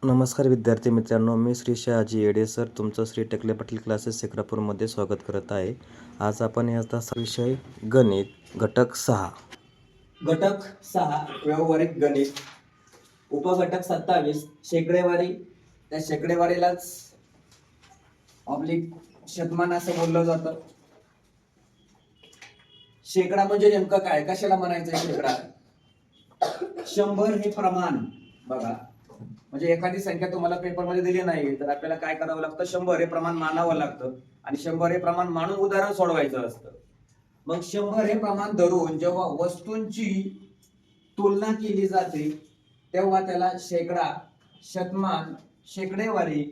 नमस्कार विद्यार्थी मित्रांनो, मी श्री शहाजी येडे सर तुमचं श्री टकले पाटील क्लासेस सेक्रापूरमध्ये स्वागत करत आहे. आज आपण याचा विषय गणित घटक 6 व्यावहारिक गणित उपघटक 27 शेकडेवारी. त्या शेकडेवारीलाच ऑब्लिक शतमान असं बोललं जातं. शेकडा म्हणजे नेमकं काय, कशाला म्हणायचं शेकडा? 100 हे प्रमाण बघा, म्हणजे एखादी संख्या तुम्हाला पेपरमध्ये दिली नाही तर आपल्याला काय करावं लागतं, 100 हे प्रमाण मानावं लागतं आणि 100 हे प्रमाण मानून उदाहरण सोडवायचं असतं. मग 100 हे प्रमाण धरून जेव्हा वस्तूंची तुलना केली जाते तेव्हा त्याला शेकडा, शतमान, शेकडेवारी,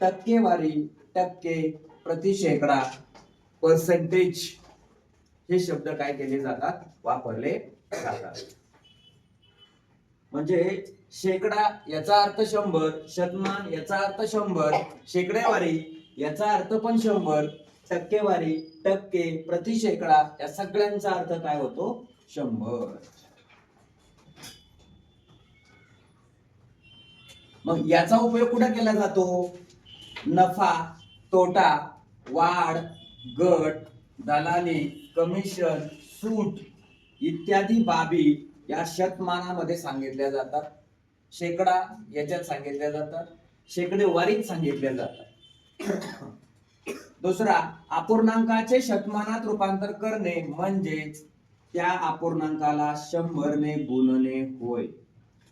टक्केवारी, टक्के, प्रति शेकडा, पर्सेंटेज हे शब्द काय केले जातात, वापरले जातात. म्हणजे शेकडा याचा अर्थ 100, शतमान याचा अर्थ 100, शेकडेवारी याचा अर्थ पण 100, टक्केवारी, टक्के, प्रति शेकडा या सगळ्यांचा अर्थ काय होतो, 100. मग याचा उपयोग कुठे केला जातो? नफा, तोटा, वाढ, घट, दलाली, कमिशन, सूट इत्यादी बाबी या शतमानामध्ये सांगितल्या जातात. शेकडा याच्यात सांगितल्या जातात, शेकडेवारीत सांगितल्या जातात. दुसरा, अपूर्णांकाचे शतमानात रूपांतर करणे म्हणजेच त्या अपूर्णांकाला 100 ने गुणणे होय.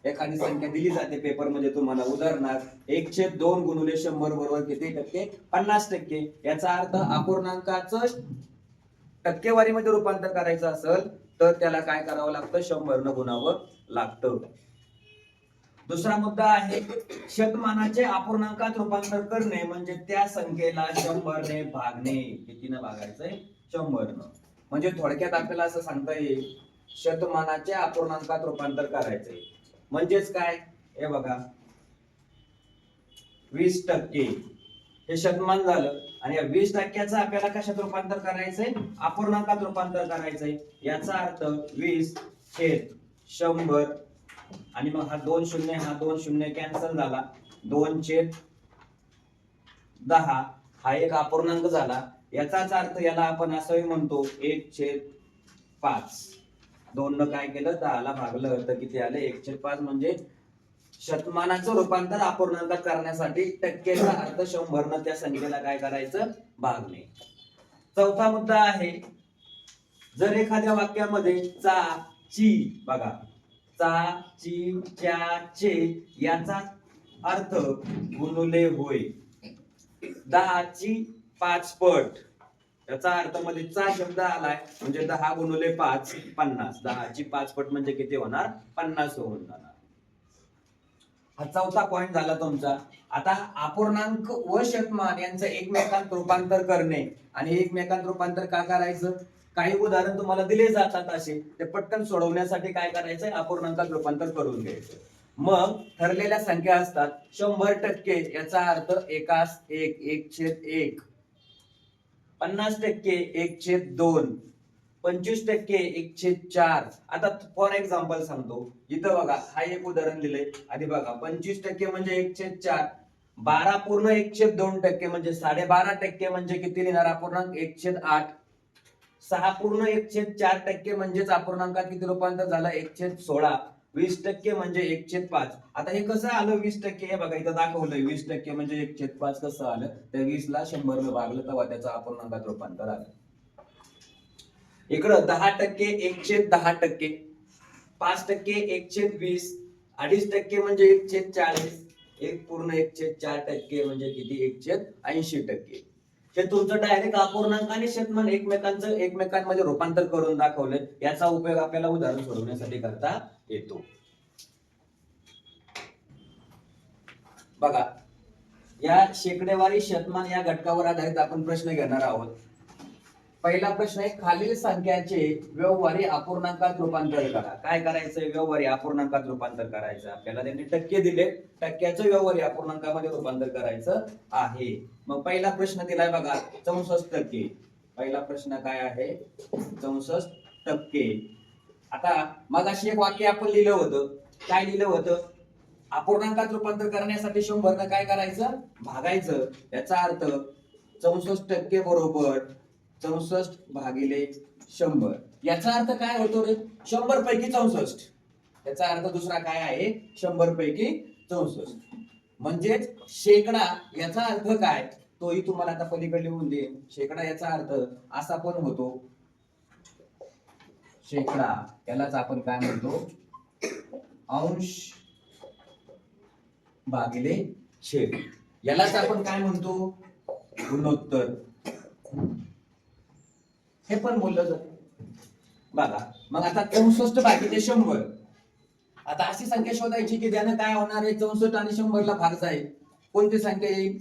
एखादी संख्या दिली जाते पेपर मध्ये तुम्हाला, उदाहरणार्थ 1/2 गुणिले 100 बरोबर किती टक्के? 50%. याचा अर्थ अपूर्णांकाचं टक्केवारीमध्ये रूपांतर करायचं असेल तर त्याला काय करावं लागतं, 100 न गुणावं लागतं. दुसरा मुद्दा आहे शतमानाचे अपूर्णांकात रूपांतर करणे म्हणजे त्या संख्येला 100 ने भागणे. कितीनं भागायचंय? 100 न. म्हणजे थोडक्यात आपल्याला असं सांगता येईल, शतमानाचे अपूर्णांकात रूपांतर करायचंय म्हणजेच काय, हे बघा 20% हे शतमान झालं आणि या 20%चं आपल्याला कशात रूपांतर करायचंय, अपूर्णांकात रूपांतर करायचंय. याचा अर्थ 20/100 आणि मग हा 2 शून्य, हा 2 शून्य कॅन्सल झाला, 2/10 हा एक अपूर्णांक झाला. याचाच अर्थ याला आपण असंही म्हणतो 1/5. 2 न काय केलं, 10 ला भागलं तर किती आले, 1/5. म्हणजे शतमानाचं रूपांतर अपूर्णांकात करण्यासाठी टक्केचा अर्थ 100 न त्या संख्येला काय करायचं, भागणे. चौथा मुद्दा आहे, जर एखाद्या वाक्यामध्ये चा, ची, बघा चा, ची, च्या, चे याचा अर्थ गुणुले होय. 10 ची 5 पट याचा अर्थ मध्ये चा शब्द आलाय म्हणजे 10 गुणुले 5 50. 10 ची 5 पट म्हणजे किती होणार, 50 होऊन जाणार. हा चौथा पॉइंट झाला तुमचा. आता अपूर्णांक व शतमान यांचं एकमेकांत रूपांतर करणे आणि एकमेकांत रूपांतर का करायचं, काही उदाहरण तुम्हाला दिले जातात असे, ते पटकन सोडवण्यासाठी काय करायचंय, अपूर्णांकात रूपांतर करून घ्यायचं. मग ठरलेल्या संख्या असतात. 100% याचा अर्थ 1/1, 1/1. 50% 1/2, 25% 1/4. आता फॉर एक्झाम्पल सांगतो, इथं बघा हा एक उदाहरण दिलंय. आधी बघा 25% म्हणजे 1/4, 12 पूर्ण 1/2% म्हणजे 12.5% म्हणजे किती लिहिणार अपूर्णांक, 1/8. 6 पूर्ण 1/4% म्हणजेच अपूर्णांकात किती रूपांतर झालं, 1/16. 20% म्हणजे 1/5. आता हे कसं आलं 20%, हे बघा इथं दाखवलंय 20% म्हणजे 1/5 कसं आलं, त्या 20 ला 100 ने भागलं तेव्हा त्याचं अपूर्णांकात रूपांतर आलं. इकडं 10% 1/10%, 5% 1/20, 2.5% म्हणजे 1/40, 1 पूर्ण 1/4% म्हणजे किती, 1/80%. हे तुमचं डायरेक्ट अपूर्णांक आणि शतमान एकमेकांमध्ये रूपांतर करून दाखवलंय. याचा उपयोग आपल्याला उदाहरण सोडवण्यासाठी करता येतो. बघा, या शेकडेवारी, शतमान या घटकावर आधारित आपण प्रश्न घेणार आहोत. पहिला प्रश्न आहे, खालील संख्याचे व्यवहारी अपूर्णांकात रूपांतर करा. काय करायचंय, व्यवहारी अपूर्णांकात रूपांतर करायचं. आपल्याला त्यांनी टक्के दिले, टक्क्याचं व्यवहारी अपूर्णांकामध्ये रूपांतर करायचं आहे. मग पहिला प्रश्न दिलाय बघा 64%. पहिला प्रश्न काय आहे, 64%. आता मगाशी एक वाक्य आपण लिहिलं होतं, काय लिहिलं होतं, अपूर्णांकात रूपांतर करण्यासाठी 100 न काय करायचं, भागायचं. याचा अर्थ 64% बरोबर 64 भागिले 100. याचा अर्थ काय होतो रे, 100 पैकी 64. याचा अर्थ दुसरा काय आहे, 100 पैकी 64. म्हणजेच शेकडा याचा अर्थ काय, तोही तुम्हाला आता पलीकडे लिहून देईन. शेकडा याचा अर्थ असा पण होतो, शेकडा यालाच आपण काय म्हणतो, अंश भागिले छेद. यालाच आपण काय म्हणतो, गुणोत्तर. हे पण बोललं जातं बघा. मग आता 64 भागिले 100. आता अशी संख्या शोधायची की ज्यानं काय होणार आहे, 64 आणि 100 ला भाग जाईल. कोणती संख्या येईल,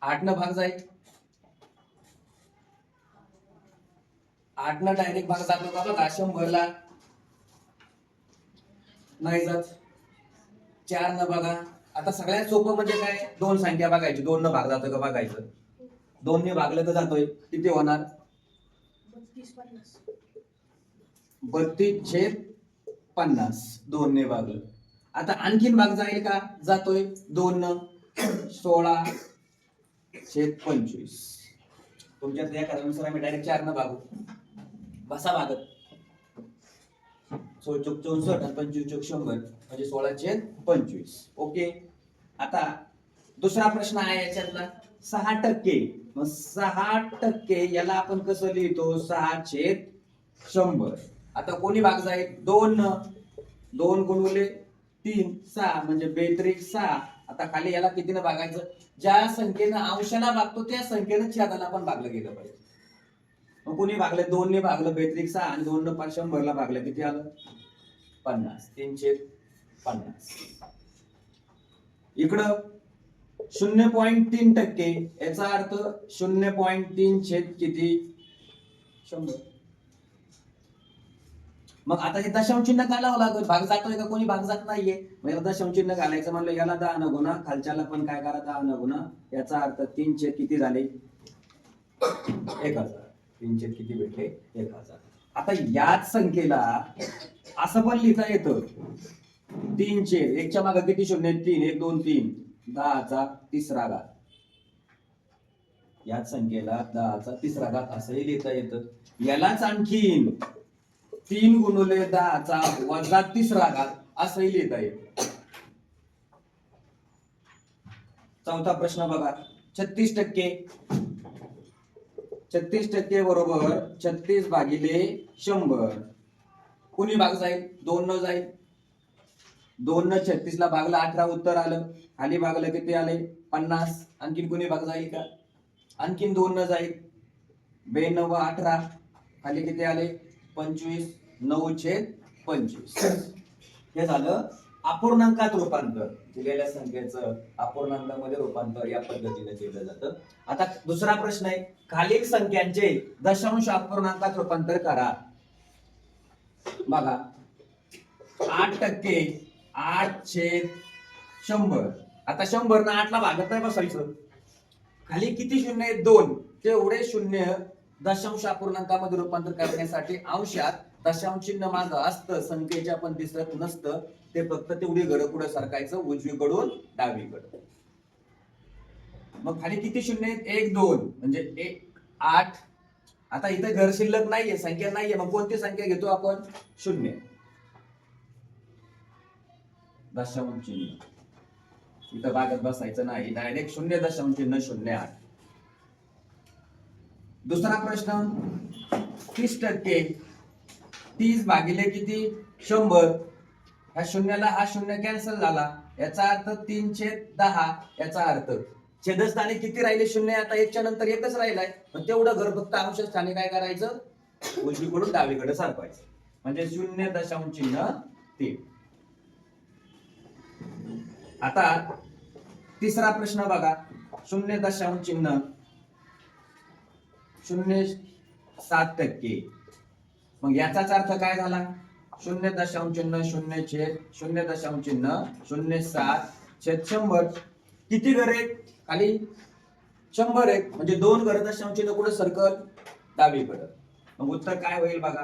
8 न भाग जाईल. 8 न डायरेक्ट भाग जातो का बघा, 100 ला नाही जात. 4 न बघा. आता सगळ्यात सोपं म्हणजे काय, दोन संख्या बघायची, 2 न भाग जातोय का बघायचं. 2 ने भागलं तर जातोय, किती होणार, 32/50. 2 ने भागलं. आता आणखीन भाग जाईल का, जातोय 2 न, 16/25. तुमच्या त्या कारणानुसार आम्ही डायरेक्ट 4 न भागू. बसा भागत. 16/64 आणि 25/100 म्हणजे 16/25. ओके. आता दुसरा प्रश्न आहे याच्यातला 6%. मग 6% याला आपण कसं लिहितो, 6/100. आता कोणी भाग जाईल, 2 न, 2 गुणिले 3 6 म्हणजे 42/6. आता खाली याला कितीनं भागायचं, ज्या संख्येनं अंशाला भागतो त्या संख्येनं छेदाला पण भागलं गेलं पाहिजे. मग कोणी भागलं, 2 ने भागलं 42/6 आणि 2 न 100 ला भागलं, किती आलं, 50. 3/50. इकडं 0.3%. याचा अर्थ 0.3 छेद किती, 100. मग आता हे दशांश चिन्ह घालावं लागेल. भाग जातोय का, कोणी भाग जात नाहीये. मग याला दशांश चिन्ह घालायचं म्हणलं, याला 10 न गुणा, खालच्याला पण काय करा, 10 न गुणा. याचा अर्थ 3 छेद किती झाले, 1000. 3 छेद किती भेटले, 1000. आता याच संख्येला असं पण लिहिता येतं, 3 छेद 1च्या मागे किती शून्य, 3, 1 2 3, 10चा तिसरा घात. याच संख्येला 10चा तिसरा घात असंही लिहिता येतं. यालाच आणखीन 3 गुणिले 10चा वजा तिसरा घात असंही लिहिता येतं. चौथा प्रश्न बघा, 36%. 36% बरोबर 36 भागिले 100. कुणी भाग जाईल, 2 न जाईल. 2 न 36 ला भागलं, 18 उत्तर आलं. खाली भागलं किती आले, 50. आणखीन कुणी भाग जाईल का, आणखीन 2 न जाईल. 92 18 खाली किती आले, 25. 9/25. हे झालं अपूर्णांकात रूपांतर. दिलेल्या संख्येचं अपूर्णांकामध्ये रूपांतर या पद्धतीने केलं जातं. आता दुसरा प्रश्न आहे, खालील संख्यांचे दशांश अपूर्णांकात रूपांतर करा. बघा, 8%, 8/100. आता 100 ना 8 ला भागत नाही बसायचं. खाली किती शून्य आहेत, 2. तेवढे शून्य दशांश अपूर्णांकामध्ये रूपांतर करण्यासाठी अंशात दशांश चिन्ह मागं असतं, संख्येच्या पण दिसत नसतं. ते फक्त तेवढी घडं पुढे सरकायचं, उजवीकडून डावीकडे. मग खाली किती शून्य आहेत, 1 2 म्हणजे 1 8. आता इथे घर शिल्लक नाहीये, संख्या नाहीये. मग कोणती संख्या घेतो आपण, 0. दशांश चिन्ह इथं भागत बसायचं नाही, डायरेक्ट 0.08. दुसरा प्रश्न, 30%. 30 भागिले किती, 100. ह्या शून्याला हा शून्य कॅन्सल झाला. याचा अर्थ 3/10. याचा अर्थ छेदस्थानी किती राहिले, शून्य. आता 1च्या नंतर 1च राहिलाय. पण तेवढं घर फक्त अंश स्थानी काय करायचं, उजवीकडून डावीकडे सरकवायचं. म्हणजे 0.3. आता तिसरा प्रश्न बघा, 0.07%. मग याचाच अर्थ काय झाला, 0.0.0.07/100. किती घर आहेत, खाली 100 आहेत. म्हणजे 2 घर दशांश चिन्ह कुठे सर्कल, डावीकडे. मग उत्तर काय होईल बघा,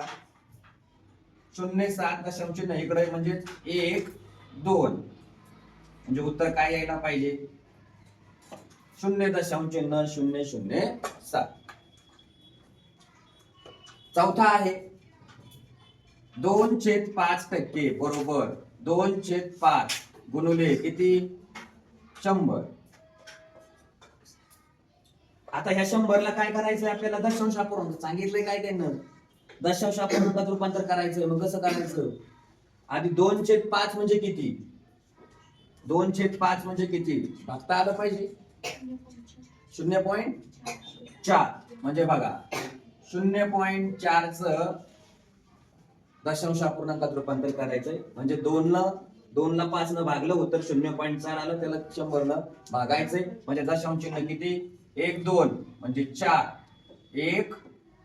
0.7 दशांश चिन्ह इकडे म्हणजे 1 2 म्हणजे उत्तर काय यायला पाहिजे 0.007. चौथा आहे 2/5% बरोबर 2/5 गुणुले किती 100. आता ह्या 100ला काय करायचंय आपल्याला दशांश अपूर्णांक सांगितलंय काय त्यांना दशांश अपूर्णांकात रूपांतर करायचं. मग कसं करायचं आधी 2/5 म्हणजे किती 2/5 म्हणजे किती बघता आलं पाहिजे 0.4 म्हणजे बघा 0.4 च दशांश अपूर्णांकात रूपांतर करायचंय. म्हणजे 2ला 5 न भागलं उत्तर 0.4 आलं त्याला 100 न भागायचंय. म्हणजे दशांश चिन्ह किती 1 2 म्हणजे 4 1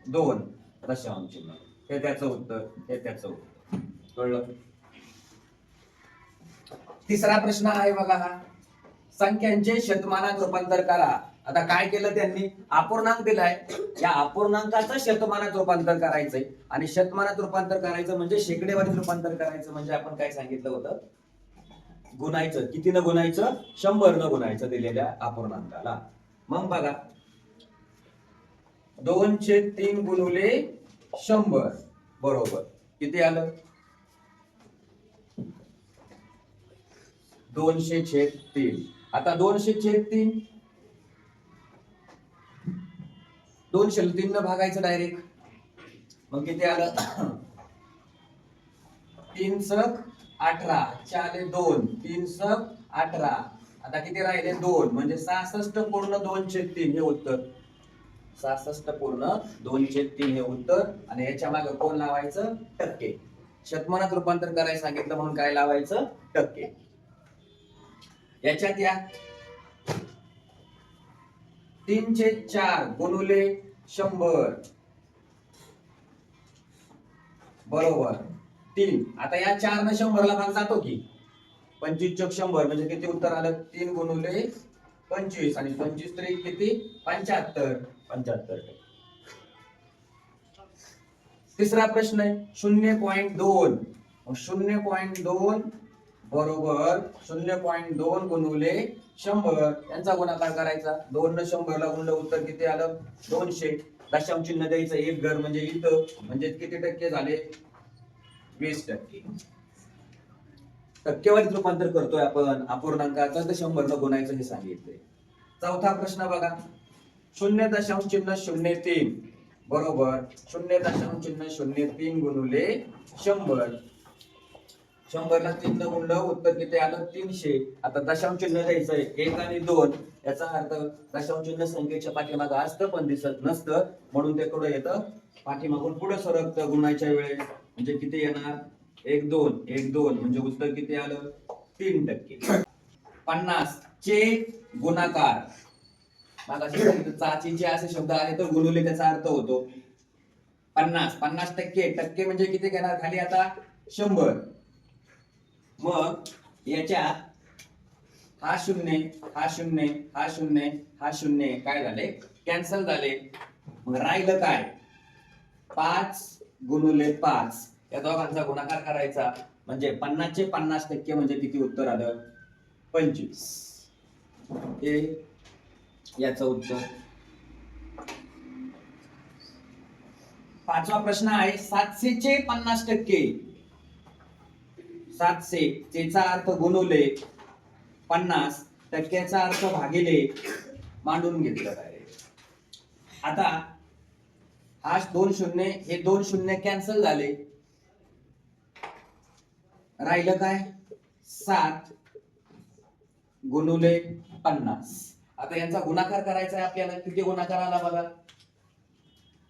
2 दशांश चिन्ह हे त्याचं उत्तर कळलं. तिसरा प्रश्न आहे बघा हा संख्यांचे शतमानात रूपांतर करा. आता काय केलं त्यांनी अपूर्णांक दिलाय या अपूर्णांकाचं शतमानात रूपांतर करायचंय. आणि शतमानात रूपांतर करायचं म्हणजे शेकडेवारीत रूपांतर करायचं. म्हणजे आपण काय सांगितलं होतं गुणायचं. कितीनं गुणायचं 100 न गुणायचं दिलेल्या अपूर्णांकाला. मग बघा 2/3 गुणुले 100 बरोबर किती आलं 200/3. आता 200/3 203 न भागायचं डायरेक्ट. मग किती आलं 3 सक 18 चाले 2 3 सक 18. आता किती राहिले 2 म्हणजे 66.2/3 हे उत्तर 66.2/3 हे उत्तर. आणि याच्या मागे कोण लावायचं टक्के. शतमानात रूपांतर करायला सांगितलं म्हणून काय लावायचं टक्के. याच्यात या 3/4 गुणुले 100 बरोबर 3. आता या 4 न 100 ला भाग जातो की 25 चौक 100 म्हणजे किती उत्तर आलं 3 गुणुले 25 आणि 25 त्रिक किती 75. तिसरा प्रश्न आहे 0.2 0.2 बरोबर 0.2 गुणुले 100 यांचा गुणाकार करायचा. 2 न 100 ला गुणलं उत्तर किती आलं 200. दशांश चिन्ह द्यायचं एक घर म्हणजे इथं म्हणजे किती टक्के झाले 20%. टक्केवारीत रूपांतर करतोय आपण अपूर्णांकाचं तर 100 न गुणायचं हे सांगितलंय. चौथा प्रश्न बघा 0.03 बरोबर 0.03 गुणुले 100 100 ला 3 न गुणलं उत्तर किती आलं 300. आता दशांश चिन्ह द्यायचंय 1 आणि 2 याचा अर्थ दशांश चिन्ह संख्येच्या पाठीमागं असतं पण दिसत नसतं म्हणून ते पुढे येतं पाठीमागून पुढे सरकतं गुणाच्या वेळेस. म्हणजे किती येणार 1 2 1 2 म्हणजे उत्तर किती आलं 3%. 50 चे गुणाकार चाचीचे असे शब्द आले तर गुणुले त्याचा अर्थ होतो 50% टक्के म्हणजे किती घेणार खाली आता 100. मग याच्यात हा शून्य हा शून्य हा शून्य हा शून्य काय झाले कॅन्सल झाले. मग राहिलं काय 5 गुणुले 5 या दोघांचा गुणाकार करायचा. म्हणजे 50चे 50% म्हणजे किती उत्तर आलं 25. हे याचं उत्तर. पाचवा प्रश्न आहे 700चे 50%. 700 चा अर्थ गुणुले 50 टक्क्याचा अर्थ भागिले मांडून घेतलं डायरेक्ट. आता हा 2 शून्य हे 2 शून्य कॅन्सल झाले राहिलं काय 7 गुणुले 50. आता यांचा गुणाकार करायचा आहे आपल्याला. किती गुणाकार आला बघा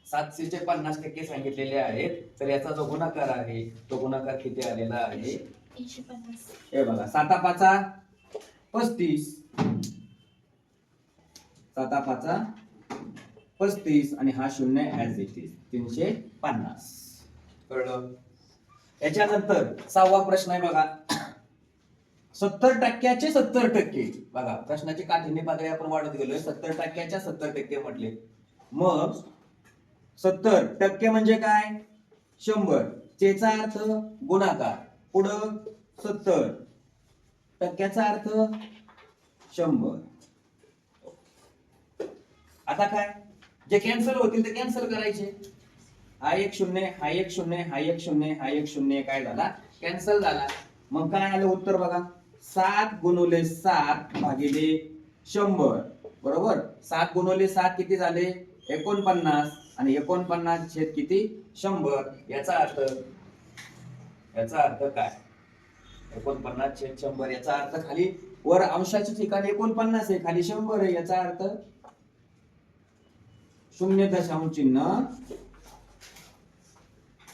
700चे 50% सांगितलेले आहेत तर याचा जो गुणाकार आहे तो गुणाकार किती आलेला आहे 150. हे बघा 7 5 35 7 5 35 आणि हा शून्य ऍज इट इज 350. कळलं. याच्यानंतर 6वा प्रश्न आहे बघा 70%चे 70%. बघा प्रश्नाची काठिण्य पातळी आपण वाढत गेलोय 70%च्या 70% म्हटले. मग 70% म्हणजे काय 100 चा अर्थ गुणाकार पुढं 70 टक्क्याचा अर्थ 100. आता काय, जे कॅन्सल होतील ते कॅन्सल करायचे. हा एक शून्य, हा एक शून्य, हा एक शून्य, हा एक शून्य काय झाला, कॅन्सल झाला. मग काय आलं उत्तर बघा, 7 गुणुले 7 भागिले 100. बरोबर, 7 गुणुले 7 किती झाले, 49. आणि 49 छेद किती, 100. याचा अर्थ काय, 49 छेद 100. याचा अर्थ खाली वर अंशाच्या ठिकाणी 49 आहे, खाली 100 आहे. याचा अर्थ शून्य दशांश चिन्ह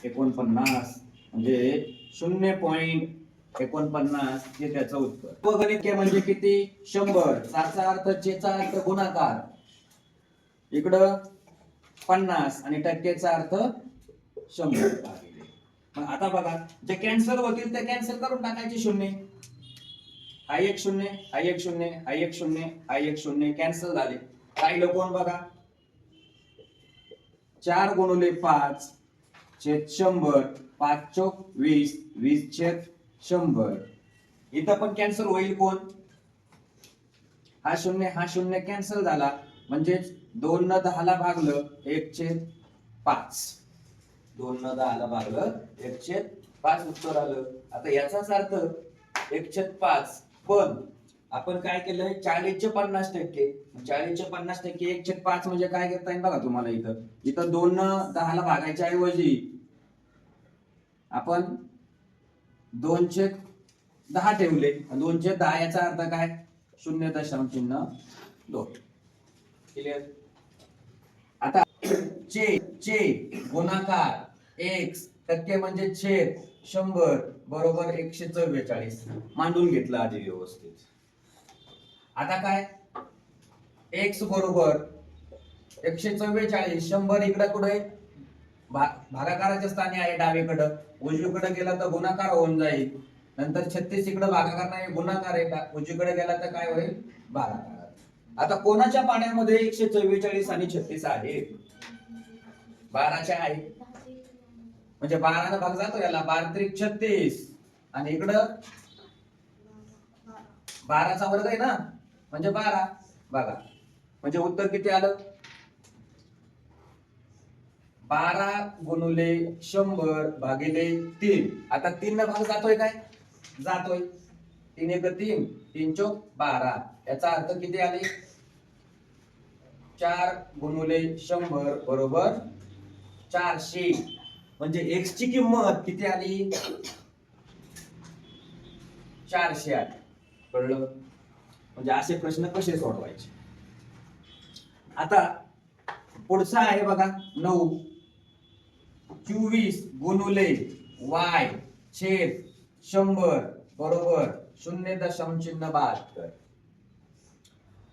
49 म्हणजे 0.49 हे त्याचं उत्तर. गणित म्हणजे किती, 100. साचा अर्थ चेचा अर्थ गुणाकार, इकडं 50 आणि टक्केचा अर्थ 100 भागिले. मग आता बघा, जे कॅन्सल होतील ते कॅन्सल करून टाकायचे शून्य. हा एक शून्य, हा एक शून्य, हा एक शून्य, हा एक शून्य कॅन्सल झाले. राहिलं कोण बघा, 4 गुणुले 5 छेद 100. 5 चौक 20, 20 छेद 100. इथं पण कॅन्सल होईल कोण, हा शून्य कॅन्सल झाला. म्हणजे 2 न 10 ला भागलं 1/5. 2 न 10 ला भागलं 1/5 उत्तर आलं. आता याचाच अर्थ 1/5. पण आपण काय केलंय, 40 चे 50%. 40 चे 50% 1/5 म्हणजे काय करता येईल बघा तुम्हाला. इथं 2 न 10 ला भागायच्या ऐवजी आपण 2/10 ठेवले. 2/10 याचा अर्थ काय, 0.2. क्लिअर. आता चे गुणाकार x टक्के म्हणजे छेद 100 बरोबर 144. मांडून घेतलं आधी व्यवस्थित. आता काय, x बरोबर 144. 100 इकडे कुठे भागाकाराच्या स्थानी आहे डावीकडं. उजवीकडे गेला तर गुणाकार होऊन जाईल. नंतर 36 इकडे भागाकार नाही, गुणाकार आहे. उजवीकडे गेला तर काय होईल, भागाकार. आता कोणाच्या पाण्यामध्ये 144 आणि 36 आहे, 12च्या आहे. म्हणजे 12 न भाग जातो याला, 12 त्रिक 36 आणि इकडं 12चा वर्ग आहे ना, म्हणजे 12. बघा, म्हणजे उत्तर किती आलं, 12 गुणुले 100 भागिले 3. आता 3 न भाग जातोय काय, जातोय. 3 1 3, 3 चौक 12. याचा अर्थ किती आले, 4 गुणुले 100 बरोबर 400. म्हणजे x ची किंमत किती आली, 400 आली. कळलं. म्हणजे असे प्रश्न कसे सोडवायचे. आता पुढचा आहे बघा 9. 24 गुणुले y छेद 100 बरोबर 0.72.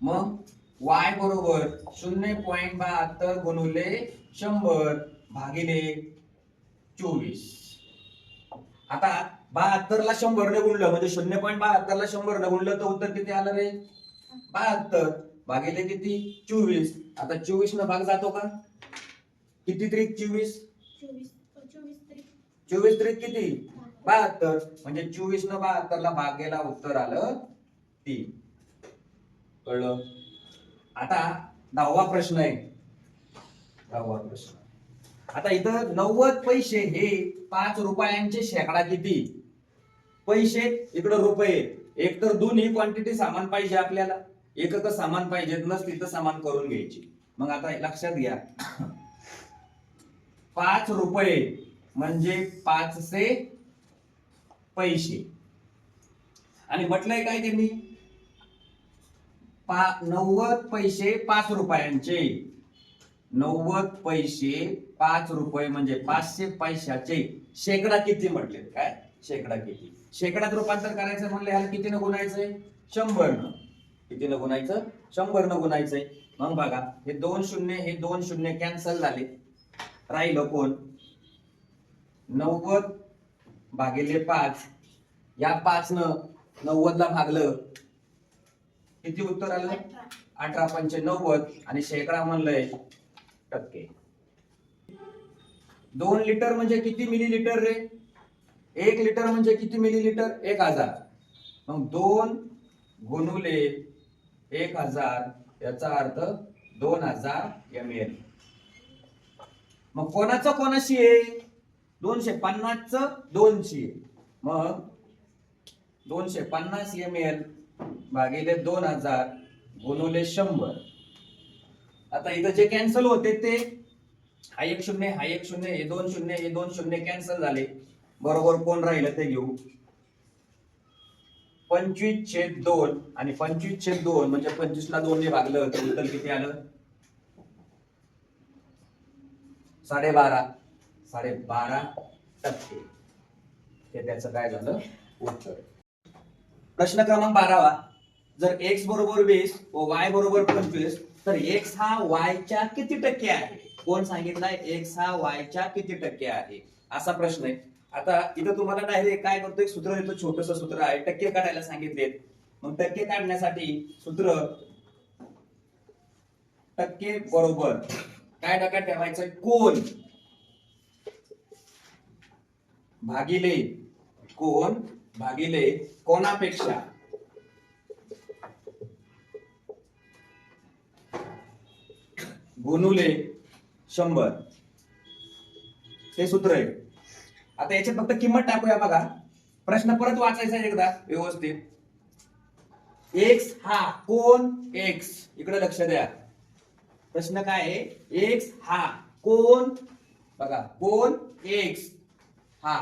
मग y बरोबर 0.72 गुणुले 100 भागिले 24. आता 72 ला 100 ने गुणलं म्हणजे 0.72 ला 100 ने गुणलं तर उत्तर किती आलं रे, 72 भागिले किती, 24. आता 24 न भाग जातो का, किती त्रिक 24, 24 त्रिक किती, 72. म्हणजे 24 न 72 ला भाग गेला, उत्तर आलं 3. कळलं. आता 10वा प्रश्न आहे. 10वा प्रश्न. आता इथं 90 पैसे हे 5 रुपयांचे शेकडा किती. पैसे इकडे रुपये. एक तर दोन्ही क्वांटिटी समान पाहिजे आपल्याला, एकक समान पाहिजेत, नसतील तर समान करून घ्यायची. मग आता लक्षात घ्या, 5 रुपये म्हणजे 500 पैसे. आणि म्हटलंय काय त्यांनी, 90 पैसे 5 रुपयांचे. 90 पैसे 5 रुपये म्हणजे 500 पैशाचे शेकडा किती म्हटले, काय शेकडा किती. शेकड्यात रूपांतर करायचं म्हणले ह्याला किती न गुणायचंय, 100 न. किती न गुणायचं, 100 न गुणायचंय. मग बघा, हे 2 शून्य हे 2 शून्य कॅन्सल झाले. राहिलं कोण, 90 भागिले 5. या 5 न 90 ला भागलं, किती उत्तर आलं, 18 पंचे 90. आणि शेकडा म्हणलंय टक्के. 2 लिटर म्हणजे किती मिलीलिटर रे, 1 लिटर म्हणजे किती मिलीलिटर, 1000. मग 2 गुणुले 1000 याचा अर्थ 2000 ml. मग कोणाचं कोणाशी आहे 250 च 200 मग 250 ml भागिले 2000 गुणुले 100. आता इथं जे कॅन्सल होते ते हा 1 0 हा 1 0 हे 2 0 हे 2 0 कॅन्सल झाले. बरोबर कोण राहिलं ते घेऊ. 25/2 आणि 25/2 म्हणजे 25 ला 2 ने भागलं तर उत्तर किती आलं 12.5%. हे त्याचं काय झालं उत्तर. प्रश्न क्रमांक 12. जर x बरोबर 20 व y बरोबर 25 तर x हा y च्या किती टक्के आहे. कोण सांगितलंय x हा y च्या किती टक्के आहे असा प्रश्न आहे. आता इथं तुम्हाला डायरेक्ट काय करतो एक सूत्र देतो छोटंसं सूत्र आहे. टक्के काढायला सांगितलेत. मग टक्के काढण्यासाठी सूत्र टक्के बरोबर काय डोक्यात ठेवायचं कोण भागिले कोणापेक्षा गुणुले 100 हे सूत्र आहे. आता याच्यात फक्त किंमत टाकूया बघा. प्रश्न परत वाचायचा एकदा व्यवस्थित. x हा कोण x इकडे लक्ष द्या. प्रश्न काय आहे x हा कोण बघा कोण x हा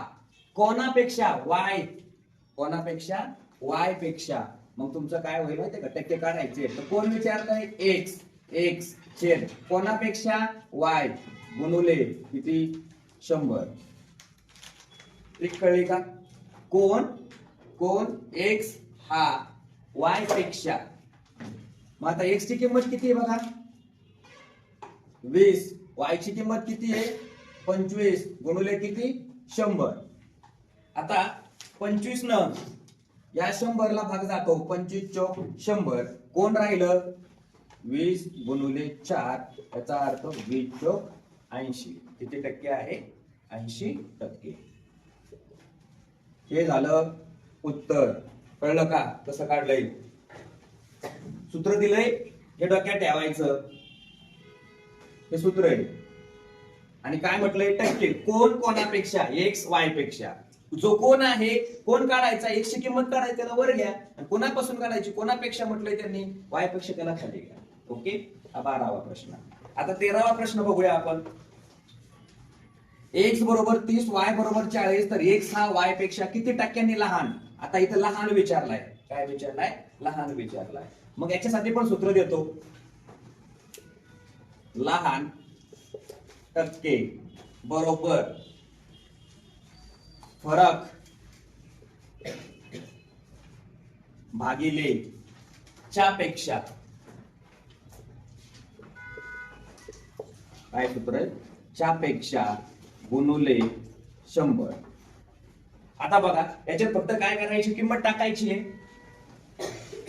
कोणापेक्षा y पेक्षा मग तुमचं काय होईल माहितीये का टक्के काढायचे. तर कोण विचारलंय x छेद कोणापेक्षा y गुणुले किती 100. ट्रिक कळली का. कोण x हा y पेक्षा. मग आता x ची किंमत किती आहे बघा 20 y ची किंमत किती आहे 25 गुणुले किती 100. आता 25 न या 100 ला भाग जातो 25 चौक 100 कोण राहिलं 20 गुणुले 4 याचा अर्थ 20 चौक 80. किती टक्के आहे 80%. हे झालं उत्तर. कळलं का कसं काढलंय. सूत्र दिलंय हे डोक्यात ठेवायचं. हे सूत्र आहे आणि काय म्हटलंय टक्के कोण कोणापेक्षा x y पेक्षा. जो कोण आहे कोण काढायचा x ची किंमत काढायची त्याला वर घ्या आणि कोणापासून काढायची कोणापेक्षा म्हटलंय त्यांनी y पेक्षा त्याला खाली घ्या. ओके. हा 12वा प्रश्न. आता 13वा प्रश्न बघूया आपण. x बरोबर 30 y बरोबर 40 तर x हा y पेक्षा किती टक्क्यांनी लहान. आता इथं लहान विचारलाय. काय विचारलाय लहान विचारलाय. मग याच्यासाठी पण सूत्र देतो. लहान टक्के बरोबर फरक भागिले च्या पेक्षा. काय सूत्र आहे च्या पेक्षा गुणुले 100. आता बघा याच्यात फक्त काय करायची किंमत टाकायची आहे.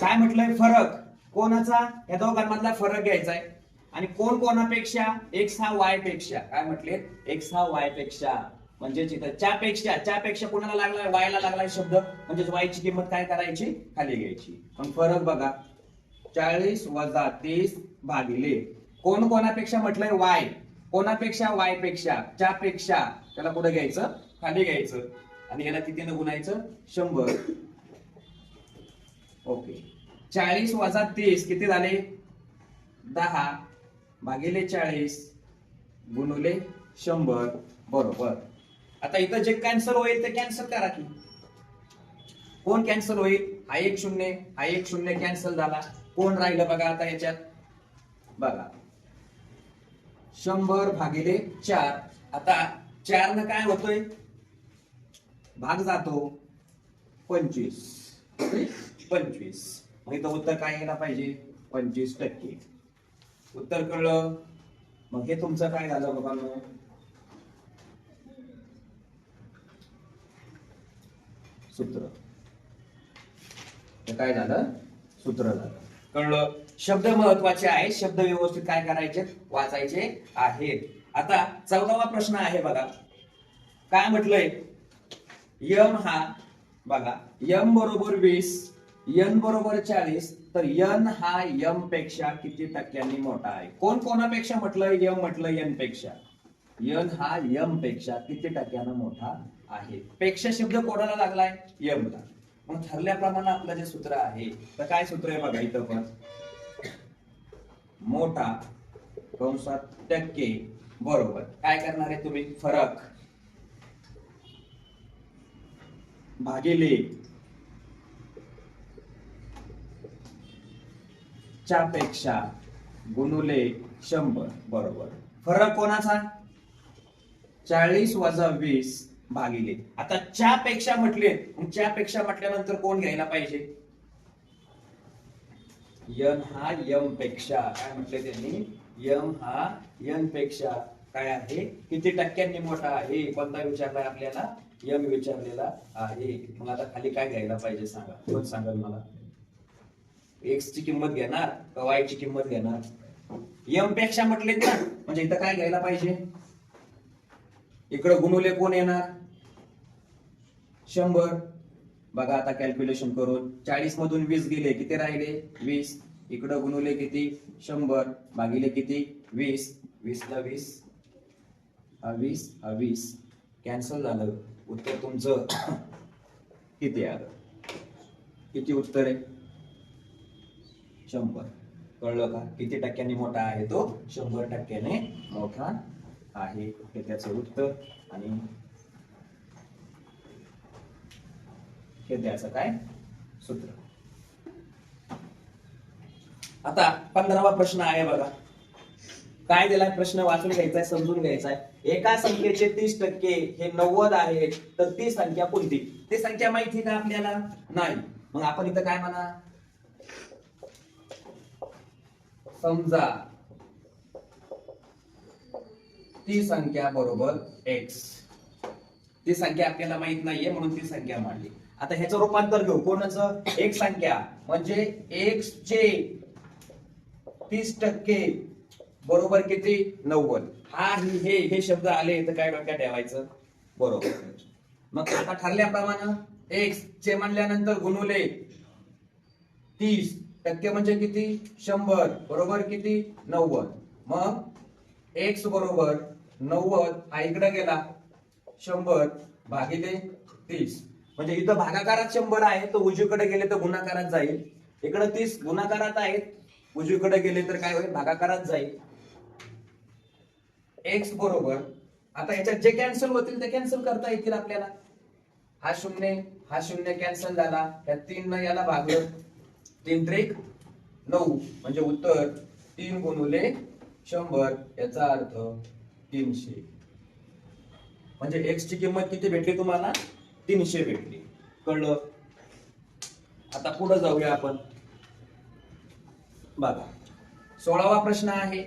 काय म्हटलंय फरक कोणाचा या दोघांमधला फरक घ्यायचा आहे आणि कोण कोणापेक्षा x हा y पेक्षा. काय म्हटले x हा y पेक्षा म्हणजे च्या पेक्षा कोणाला लागलाय y ला लागलाय शब्द म्हणजे y ची किंमत काय करायची खाली घ्यायची. मग फरक बघा 40 वजा 30 भागिले कोण कोणापेक्षा म्हटलंय y कोणापेक्षा y पेक्षा च्या पेक्षा त्याला कुठे घ्यायचं खाली घ्यायचं आणि याला कितीने गुणायचं 100. ओके. 40 वजा 30 किती झाले 10 भागिले 40 गुणुले 100 बरोबर. आता इथं जे कॅन्सल होईल ते कॅन्सल करा की. कोण कॅन्सल होईल हा 1 0 कॅन्सल झाला. कोण राहिलं बघा आता याच्यात बघा 100 भागिले 4. आता 4 न काय होतोय भाग जातो 25. मग इथं उत्तर काय यायला पाहिजे 25%. उत्तर कळलं. मग हे तुमचं काय झालं बाबांनो सूत्र. हे काय झालं सूत्र झालं. कळलं. शब्द महत्वाचे आहे. शब्द व्यवस्थित काय करायचे वाचायचे आहेत. आता 14वा प्रश्न आहे बघा. काय म्हटलंय m हा बघा m बरोबर 20, n बरोबर 40, तर n हा m पेक्षा किती टक्क्यांनी मोठा आहे? कोण कोणापेक्षा म्हटलं m म्हटलं n पेक्षा? n हा m पेक्षा किती टक्क्यानं मोठा आहे? पेक्षा शब्द कोणाला लागलाय? m ला. मग ठरल्याप्रमाणे आपलं जे सूत्र आहे, तर काय सूत्र आहे बघा इथं पण, मोठा कंसात टक्के बरोबर काय करणार आहे तुम्ही? फरक भागिले च्या पेक्षा गुणुले 100 बरोबर. फरक कोणाचा? 40 वजा 20 भागिले. आता च्या पेक्षा म्हटले, मग च्या पेक्षा म्हटल्यानंतर कोण घ्यायला पाहिजे? n हा m पेक्षा, काय म्हटले त्यांनी? m हा n पेक्षा काय आहे? किती टक्क्यांनी मोठा आहे? कोणता विचारलाय आपल्याला? m विचारलेला आहे. मग आता खाली काय घ्यायला पाहिजे सांगा, कोण सांगाल मला? x ची किंमत घेणार का y ची किंमत घेणार? m पेक्षा म्हटले ना, म्हणजे इथं काय घ्यायला पाहिजे? इकडे गुणुले कोण येणार? 100. बघा आता कॅल्क्युलेशन करून 40 मधून 20 गेले, किती राहिले? 20. इकडे गुणुले किती? 100 भागिले किती? 20. 20 ला 20 हा 20 हा 20 कॅन्सल झालं. उत्तर तुमचं किती आलं? किती उत्तर आहे? 100. कळलं का? किती टक्क्यांनी मोठा आहे तो? 100 टक्क्याने मोठा आहे, हे त्याचं उत्तर. आणि हे त्याचं काय? सूत्र. आता 15वा प्रश्न आहे बघा. काय दिलाय प्रश्न? वाचून घ्यायचाय, समजून घ्यायचाय. एका संख्येचे 30% हे 90 आहे, तर ती संख्या कोणती? ती संख्या माहिती का आपल्याला? नाही. मग आपण इथं काय म्हणा? समजा ती संख्या बरोबर x. ती संख्या आपल्याला माहित नाहीये म्हणून ती संख्या मांडली. आता ह्याचं रूपांतर घेऊ. कोणाचं? एक संख्या म्हणजे x चे 30% बरोबर किती? 90. हा हे शब्द आले तर काय डोक्यात ठेवायचं? बरोबर. मग आता ठरल्याप्रमाणे x चे म्हणल्यानंतर गुणुले 30% म्हणजे किती? 100 बरोबर किती? 90. मग x बरोबर 90 हा इकडे गेला 100 भागिले 30. म्हणजे इथं भागाकारात 100 आहे, तर उजवीकडे गेले तर गुणाकारात जाईल. इकडे 30 गुणाकारात आहेत, उजवीकडे गेले तर काय होईल? भागाकारात जाईल. x बरोबर, आता ह्याच्यात जे कॅन्सल होतील ते कॅन्सल करता येतील आपल्याला. हा शून्य कॅन्सल झाला. या 3 न याला भागलं, 3 त्रिक 9 म्हणजे उत्तर 3 गुणुले 100 याचा अर्थ 300. म्हणजे x ची किंमत किती भेटली तुम्हाला? 300 भेटली. कळलं? आता पुढे जाऊया आपण. बघा 16वा प्रश्न आहे.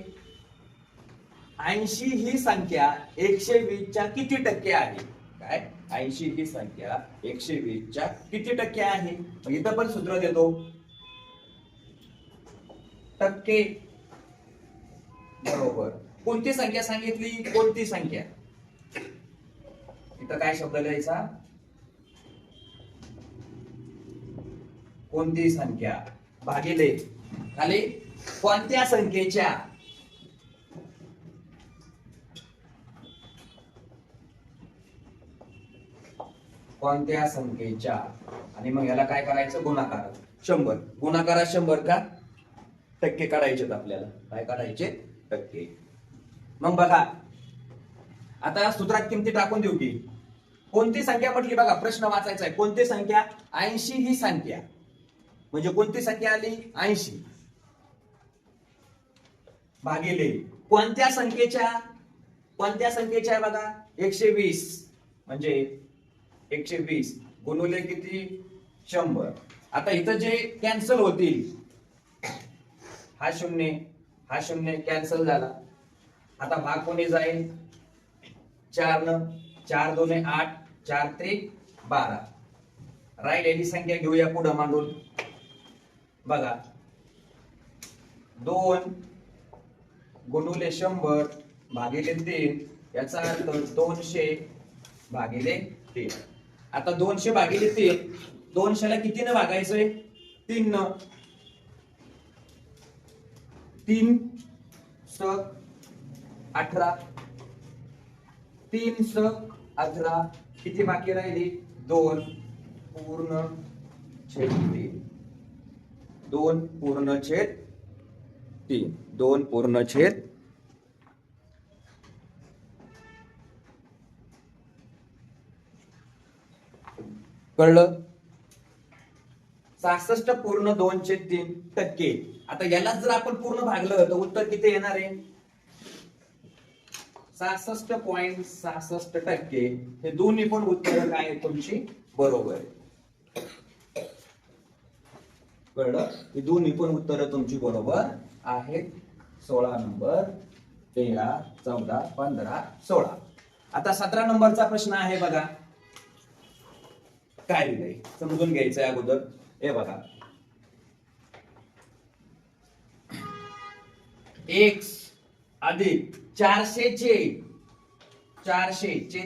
80 ही संख्या 120 च्या किती टक्के आहे? काय? 80 ही संख्या 120 च्या किती टक्के आहे? मग इथं पण सूत्र देतो, टक्के बरोबर. कोणती संख्या सांगितली? कोणती संख्या? इथं काय शब्द लिहायचा? कोणती संख्या भागिले खाली कोणत्या संख्येच्या. कोणत्या संख्येच्या. आणि मग याला काय करायचं? गुणाकार 100. गुणाकारात 100 का? टक्के काढायचे आपल्याला. काय काढायचे? टक्के. मग बघा आता सूत्रात किमती टाकून देऊ की. कोणती संख्या म्हटली बघा, प्रश्न वाचायचा आहे. कोणती संख्या? 80 ही संख्या. म्हणजे कोणती संख्या आली? 80 भागिले कोणत्या संख्येच्या? कोणत्या संख्येच्या आहे बघा? 120 म्हणजे 120 गुणुले किती? 100. आता इथं जे कॅन्सल होतील, हा शून्य कॅन्सल झाला. आता भाग कोणी जाईल? 4 न 4 दोने 8 4 त्रिक 12. राहिलेली संख्या घेऊया पुढे मांडून. बघा 2 गुणुले 100 भागिले 3 याचा अर्थ 200 भागिले 3. आता 200 भागिले 3, 200ला कितीनं भागायचंय? 3 न. 3 सक 18, 3 सक 18, किती बाकी राहिली? 2 पूर्ण छेद 3, 2 पूर्ण छेद 3, 2 पूर्ण छेद 66.2/3 आता यालाच जर आपण पूर्ण भागलं तर उत्तर किती येणार आहे? 66.66%. हे दोन्ही पण उत्तर काय आहे तुमची बरोबर आहे. कळलं? ही दोन्ही पण उत्तर तुमची बरोबर आहेत. 16 नंबर, 13, 14, 15, 16. आता 17 नंबरचा प्रश्न आहे बघा. काय दिलंय समजून घ्यायचंय अगोदर. हे बघा, x अधिक 400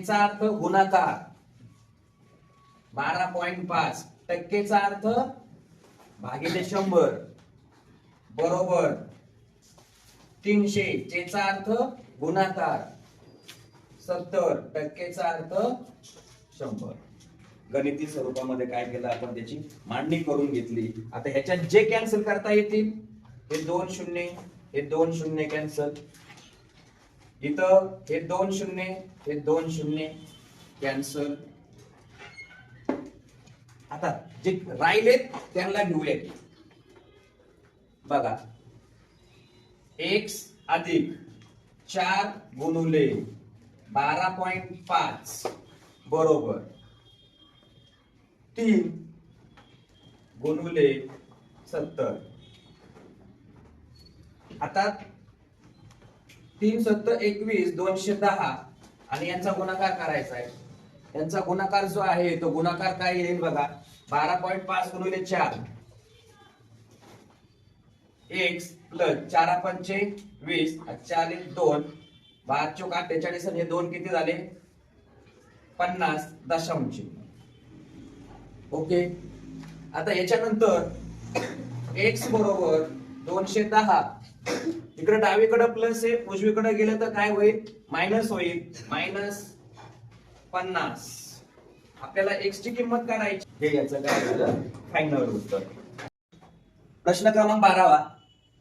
चा अर्थ गुणाकार, 12.5 टक्केचा अर्थ भागिले 100 बरोबर 300 चा अर्थ गुणाकार, 70 टक्केचा अर्थ 100. गणिती स्वरूपामध्ये काय केलं आपण, त्याची मांडणी करून घेतली. आता ह्याच्यात जे कॅन्सल करता येतील, हे 2 शून्य, हे 2 शून्य कॅन्सल, इथं हे 2 शून्य, हे 2 शून्य कॅन्सल. आता जे राहिलेत त्यांना घेऊया. बघा, x अधिक 4 गुणुले 12.5 बरोबर 3 गुणुले 70. आता 3 7 21, 210 आणि यांचा गुणाकार करायचा आहे. यांचा गुणाकार जो आहे तो गुणाकार काय येईल बघा, 12.5 गुणुले 4 x प्लस 4 पंचे 20, 4 2, 12 चौक 48 आणि हे 2 किती झाले? 50 दशांश. ओके. आता याच्यानंतर x बरोबर 210, इकडे डावीकडे प्लस आहे, उजवीकडे गेलं तर काय होईल? मायनस होईल, -50. आपल्याला x ची किंमत काढायची. हे याचं काय झालं? फायनल उत्तर. प्रश्न क्रमांक 12.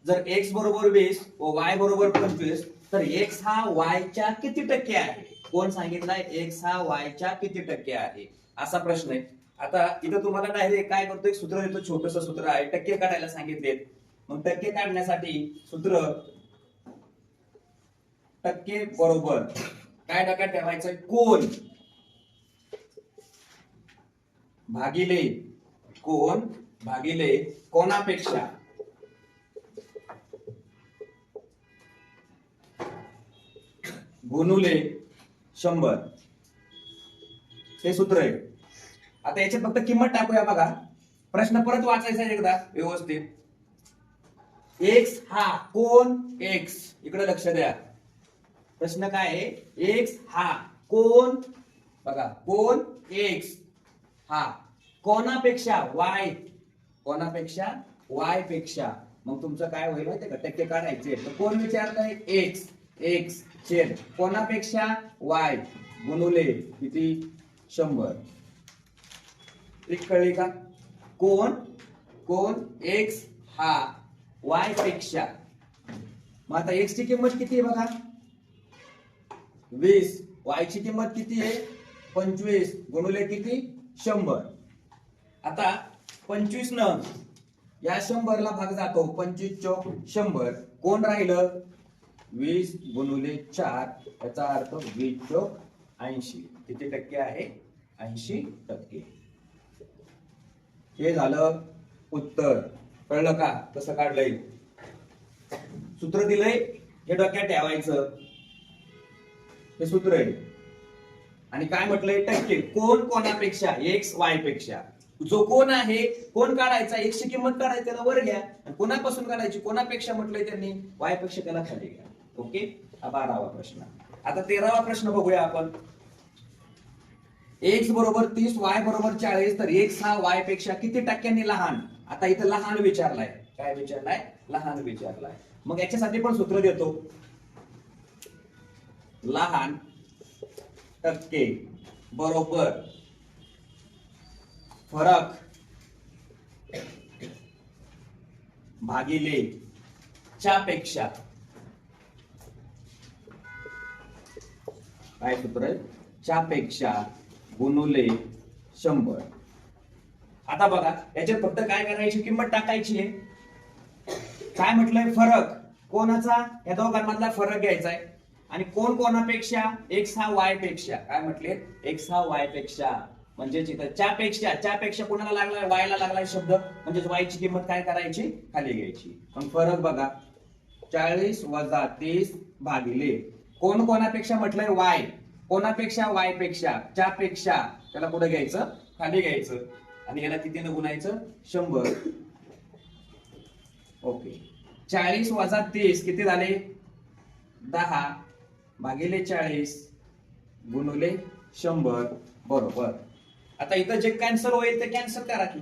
जर x बरोबर 20 व y बरोबर 25 तर x हा y च्या किती टक्के आहे? कोण सांगितलंय x हा y च्या किती टक्के आहे असा प्रश्न आहे. आता इथं तुम्हाला डायरेक्ट काय करतोय, सूत्र देतो, छोटस सूत्र आहे. टक्के काढायला सांगितलेत. मग टक्के काढण्यासाठी सूत्र टक्के बरोबर काय डोक्यात ठेवायचं? कोण भागिले कोण भागिले कोणापेक्षा गुणुले 100. हे सूत्र आहे. आता याच्यात फक्त किंमत टाकूया बघा. प्रश्न परत वाचायचा एकदा व्यवस्थित. x हा कोण x, इकडे लक्ष द्या. प्रश्न काय आहे? x हा कोण, बघा कोण x हा कोणापेक्षा y, कोणापेक्षा y पेक्षा. मग तुमचं काय होईल माहितीये का? टक्के काढायचे. तर कोण विचारताय? x छेद कोणापेक्षा y गुणुले किती? 100. कळली का? कोण x हा y पेक्षा. मग आता x ची किंमत किती आहे बघा? 20. y ची किंमत किती आहे? 25 गुणुले किती? 100. आता 25 न या 100 ला भाग जातो. 25 चौक 100. कोण राहिलं? 20 गुणुले 4, याचा अर्थ 20 चौक 80. किती टक्के आहे? 80%. हे झालं उत्तर. कळलं का कसं काढलंय? सूत्र दिलंय, हे डोक्यात ठेवायचं. हे सूत्र आहे. आणि काय म्हटलंय? टक्के. कोण कोणापेक्षा? x y पेक्षा. जो कोण आहे, कोण काढायचा? x ची किंमत काढायची, त्याला वर घ्या. आणि कोणापासून काढायची? कोणापेक्षा म्हटलंय त्यांनी, y पेक्षा, त्याला खाली घ्या. ओके. हा 12वा प्रश्न. आता 13वा प्रश्न बघूया आपण. x बरोबर 30, y बरोबर 40, तर x हा y पेक्षा किती टक्क्यांनी लहान? आता इथं लहान विचारलाय. काय विचारलाय? लहान विचारलाय. मग याच्यासाठी पण सूत्र देतो. लहान टक्के बरोबर फरक भागिले च्या पेक्षा. काय सूत्र आहे? च्या पेक्षा गुणुले 100. आता बघा याच्यात फक्त काय करायची? किंमत टाकायची आहे. काय म्हटलंय? फरक कोणाचा? या दोघांमधला फरक घ्यायचा आहे. आणि कोण कोणापेक्षा? x हा y पेक्षा. काय म्हटले? x हा y पेक्षा. म्हणजे च्या पेक्षा कोणाला लागलाय? y ला लागलाय शब्द. म्हणजे y ची किंमत काय करायची? खाली घ्यायची. मग फरक बघा 40 वजा 30 भागिले कोण कोणापेक्षा म्हटलंय? y. कोणापेक्षा? y पेक्षा. च्या पेक्षा त्याला कुठे घ्यायचं? खाली घ्यायचं. आणि याला कितीने गुणायचं? 100. ओके. 40 वजा 30 किती झाले? 10 भागिले 40 गुणुले 100 बरोबर. आता इथं जे कॅन्सल होईल ते कॅन्सल करा की.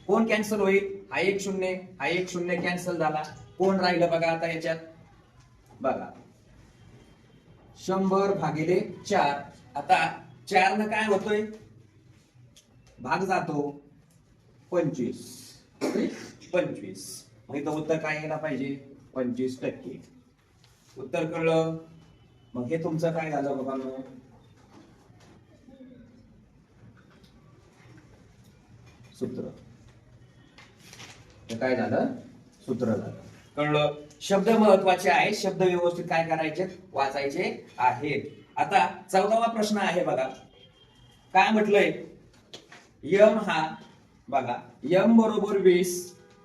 कोण कॅन्सल होईल? हा एक शून्य कॅन्सल झाला. कोण राहिलं बघा आता याच्यात? बघा 100 भागिले 4. आता 4 न काय होतोय? भाग जातो 25. मग इथं उत्तर काय यायला पाहिजे? 25%. उत्तर कळलं? मग हे तुमचं काय झालं बाबांनो? सूत्र. हे काय झालं? सूत्र झालं. कळलं? शब्द महत्वाचे आहे. शब्द व्यवस्थित काय करायचे? वाचायचे आहेत. आता 14वा प्रश्न आहे बघा. काय म्हटलंय? यम हा बघा यम बरोबर 20,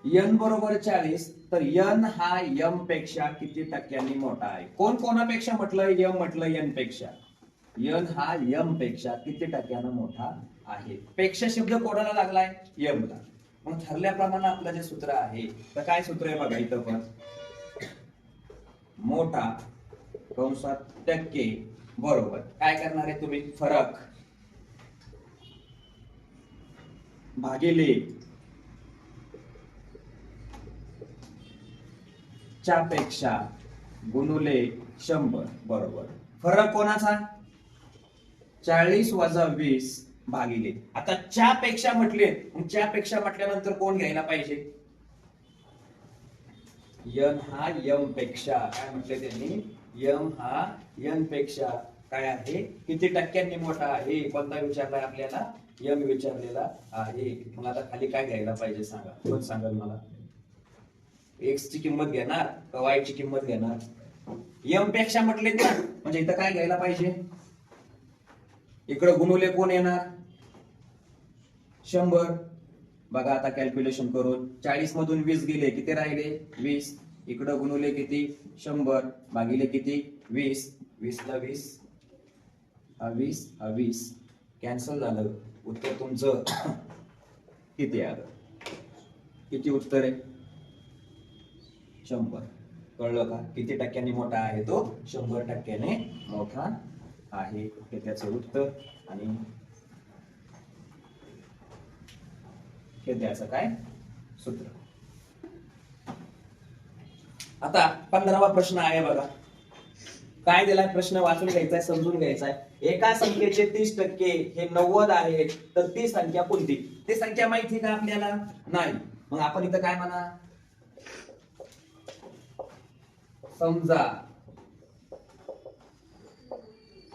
n बरोबर 40, तर n हा यम पेक्षा किती टक्क्यांनी मोठा आहे? कोण कोणापेक्षा म्हटलं? यम म्हटलं n पेक्षा. n हा यम पेक्षा किती टक्क्यानं मोठा आहे? पेक्षा शब्द कोणाला लागलाय? यम ला. मग ठरल्याप्रमाणे आपलं जे सूत्र आहे, तर काय सूत्र आहे बघा इथं पण? मोठा कंसात टक्के बरोबर काय करणार आहे तुम्ही? फरक भागिले च्या पेक्षा गुणुले 100 बरोबर. फरक कोणाचा? 40 वजा 20 भागिले. आता च्या पेक्षा म्हटले, च्या पेक्षा म्हटल्यानंतर कोण घ्यायला पाहिजे? n हा यम पेक्षा. काय म्हटले त्यांनी? यम हा n पेक्षा काय आहे? किती टक्क्यांनी मोठा आहे? कोणता विचारलाय आपल्याला? यम विचारलेला आहे. मग आता खाली काय घ्यायला पाहिजे सांगा? कोण सांगाल मला? x ची किंमत घेणार का y ची किंमत घेणार? यम पेक्षा म्हटले ना, म्हणजे इथं काय घ्यायला पाहिजे? इकडे गुणुले कोण येणार? 100. बघा आता कॅल्क्युलेशन करून 40 मधून 20 गेले, किती राहिले? 20. इकडे गुणुले किती? 100 भागिले किती? 20. 20 ला 20 हा 20 हा 20 कॅन्सल झालं. उत्तर तुमचं किती आलं? किती उत्तर आहे? 100. कळलं का? किती टक्क्यांनी मोठा आहे तो? 100% मोठा आहे. हे त्याचं उत्तर. आणि हे त्याचं काय? सूत्र. आता 15वा प्रश्न आहे बघा. काय दिलाय? प्रश्न वाचून घ्यायचा, समजून घ्यायचा. एका संख्येचे 30% हे 90 आहे, तर ती संख्या कोणती? ती संख्या माहिती का आपल्याला? नाही. मग आपण इथं काय म्हणा? समजा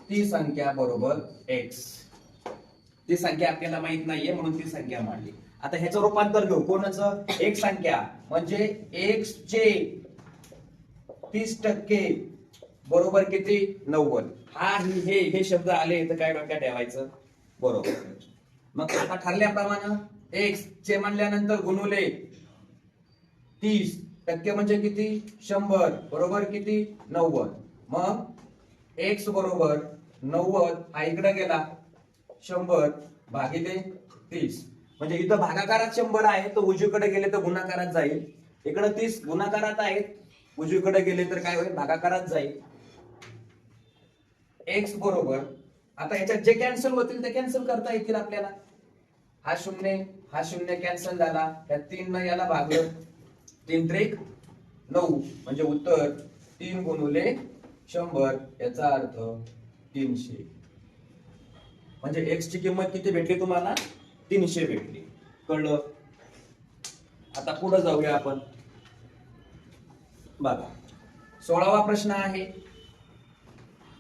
ती संख्या बरोबर x. ती संख्या आपल्याला माहित नाहीये म्हणून ती संख्या मांडली. आता ह्याचं रूपांतर घेऊ. कोणाचं? एक संख्या म्हणजे x चे 30% बरोबर किती? 90. हा हे शब्द आले तर काय डोक्यात ठेवायचं? बरोबर. मग आता ठरल्याप्रमाणे x चे म्हणल्यानंतर गुणुले 30% म्हणजे किती? 100 बरोबर किती? 90. मग x बरोबर 90 हा इकडे गेला 100 भागिले 30. म्हणजे इथं भागाकारात 100 आहे, तर उजवीकडे गेले तर गुणाकारात जाईल. इकडे 30 गुणाकारात आहेत, उजवीकडे गेले तर काय होईल? भागाकारात जाईल. x बरोबर आता याच्यात जे कॅन्सल होतील ते कॅन्सल करता येतील आपल्याला. हा शून्य कॅन्सल झाला. या 3 न याला भागलं, 3 त्रिक 9 म्हणजे उत्तर 3 गुणुले 100 याचा अर्थ 300. म्हणजे x ची किंमत किती भेटली तुम्हाला? 300 भेटली. कळलं? आता पुढे जाऊया आपण. बघा 16वा प्रश्न आहे.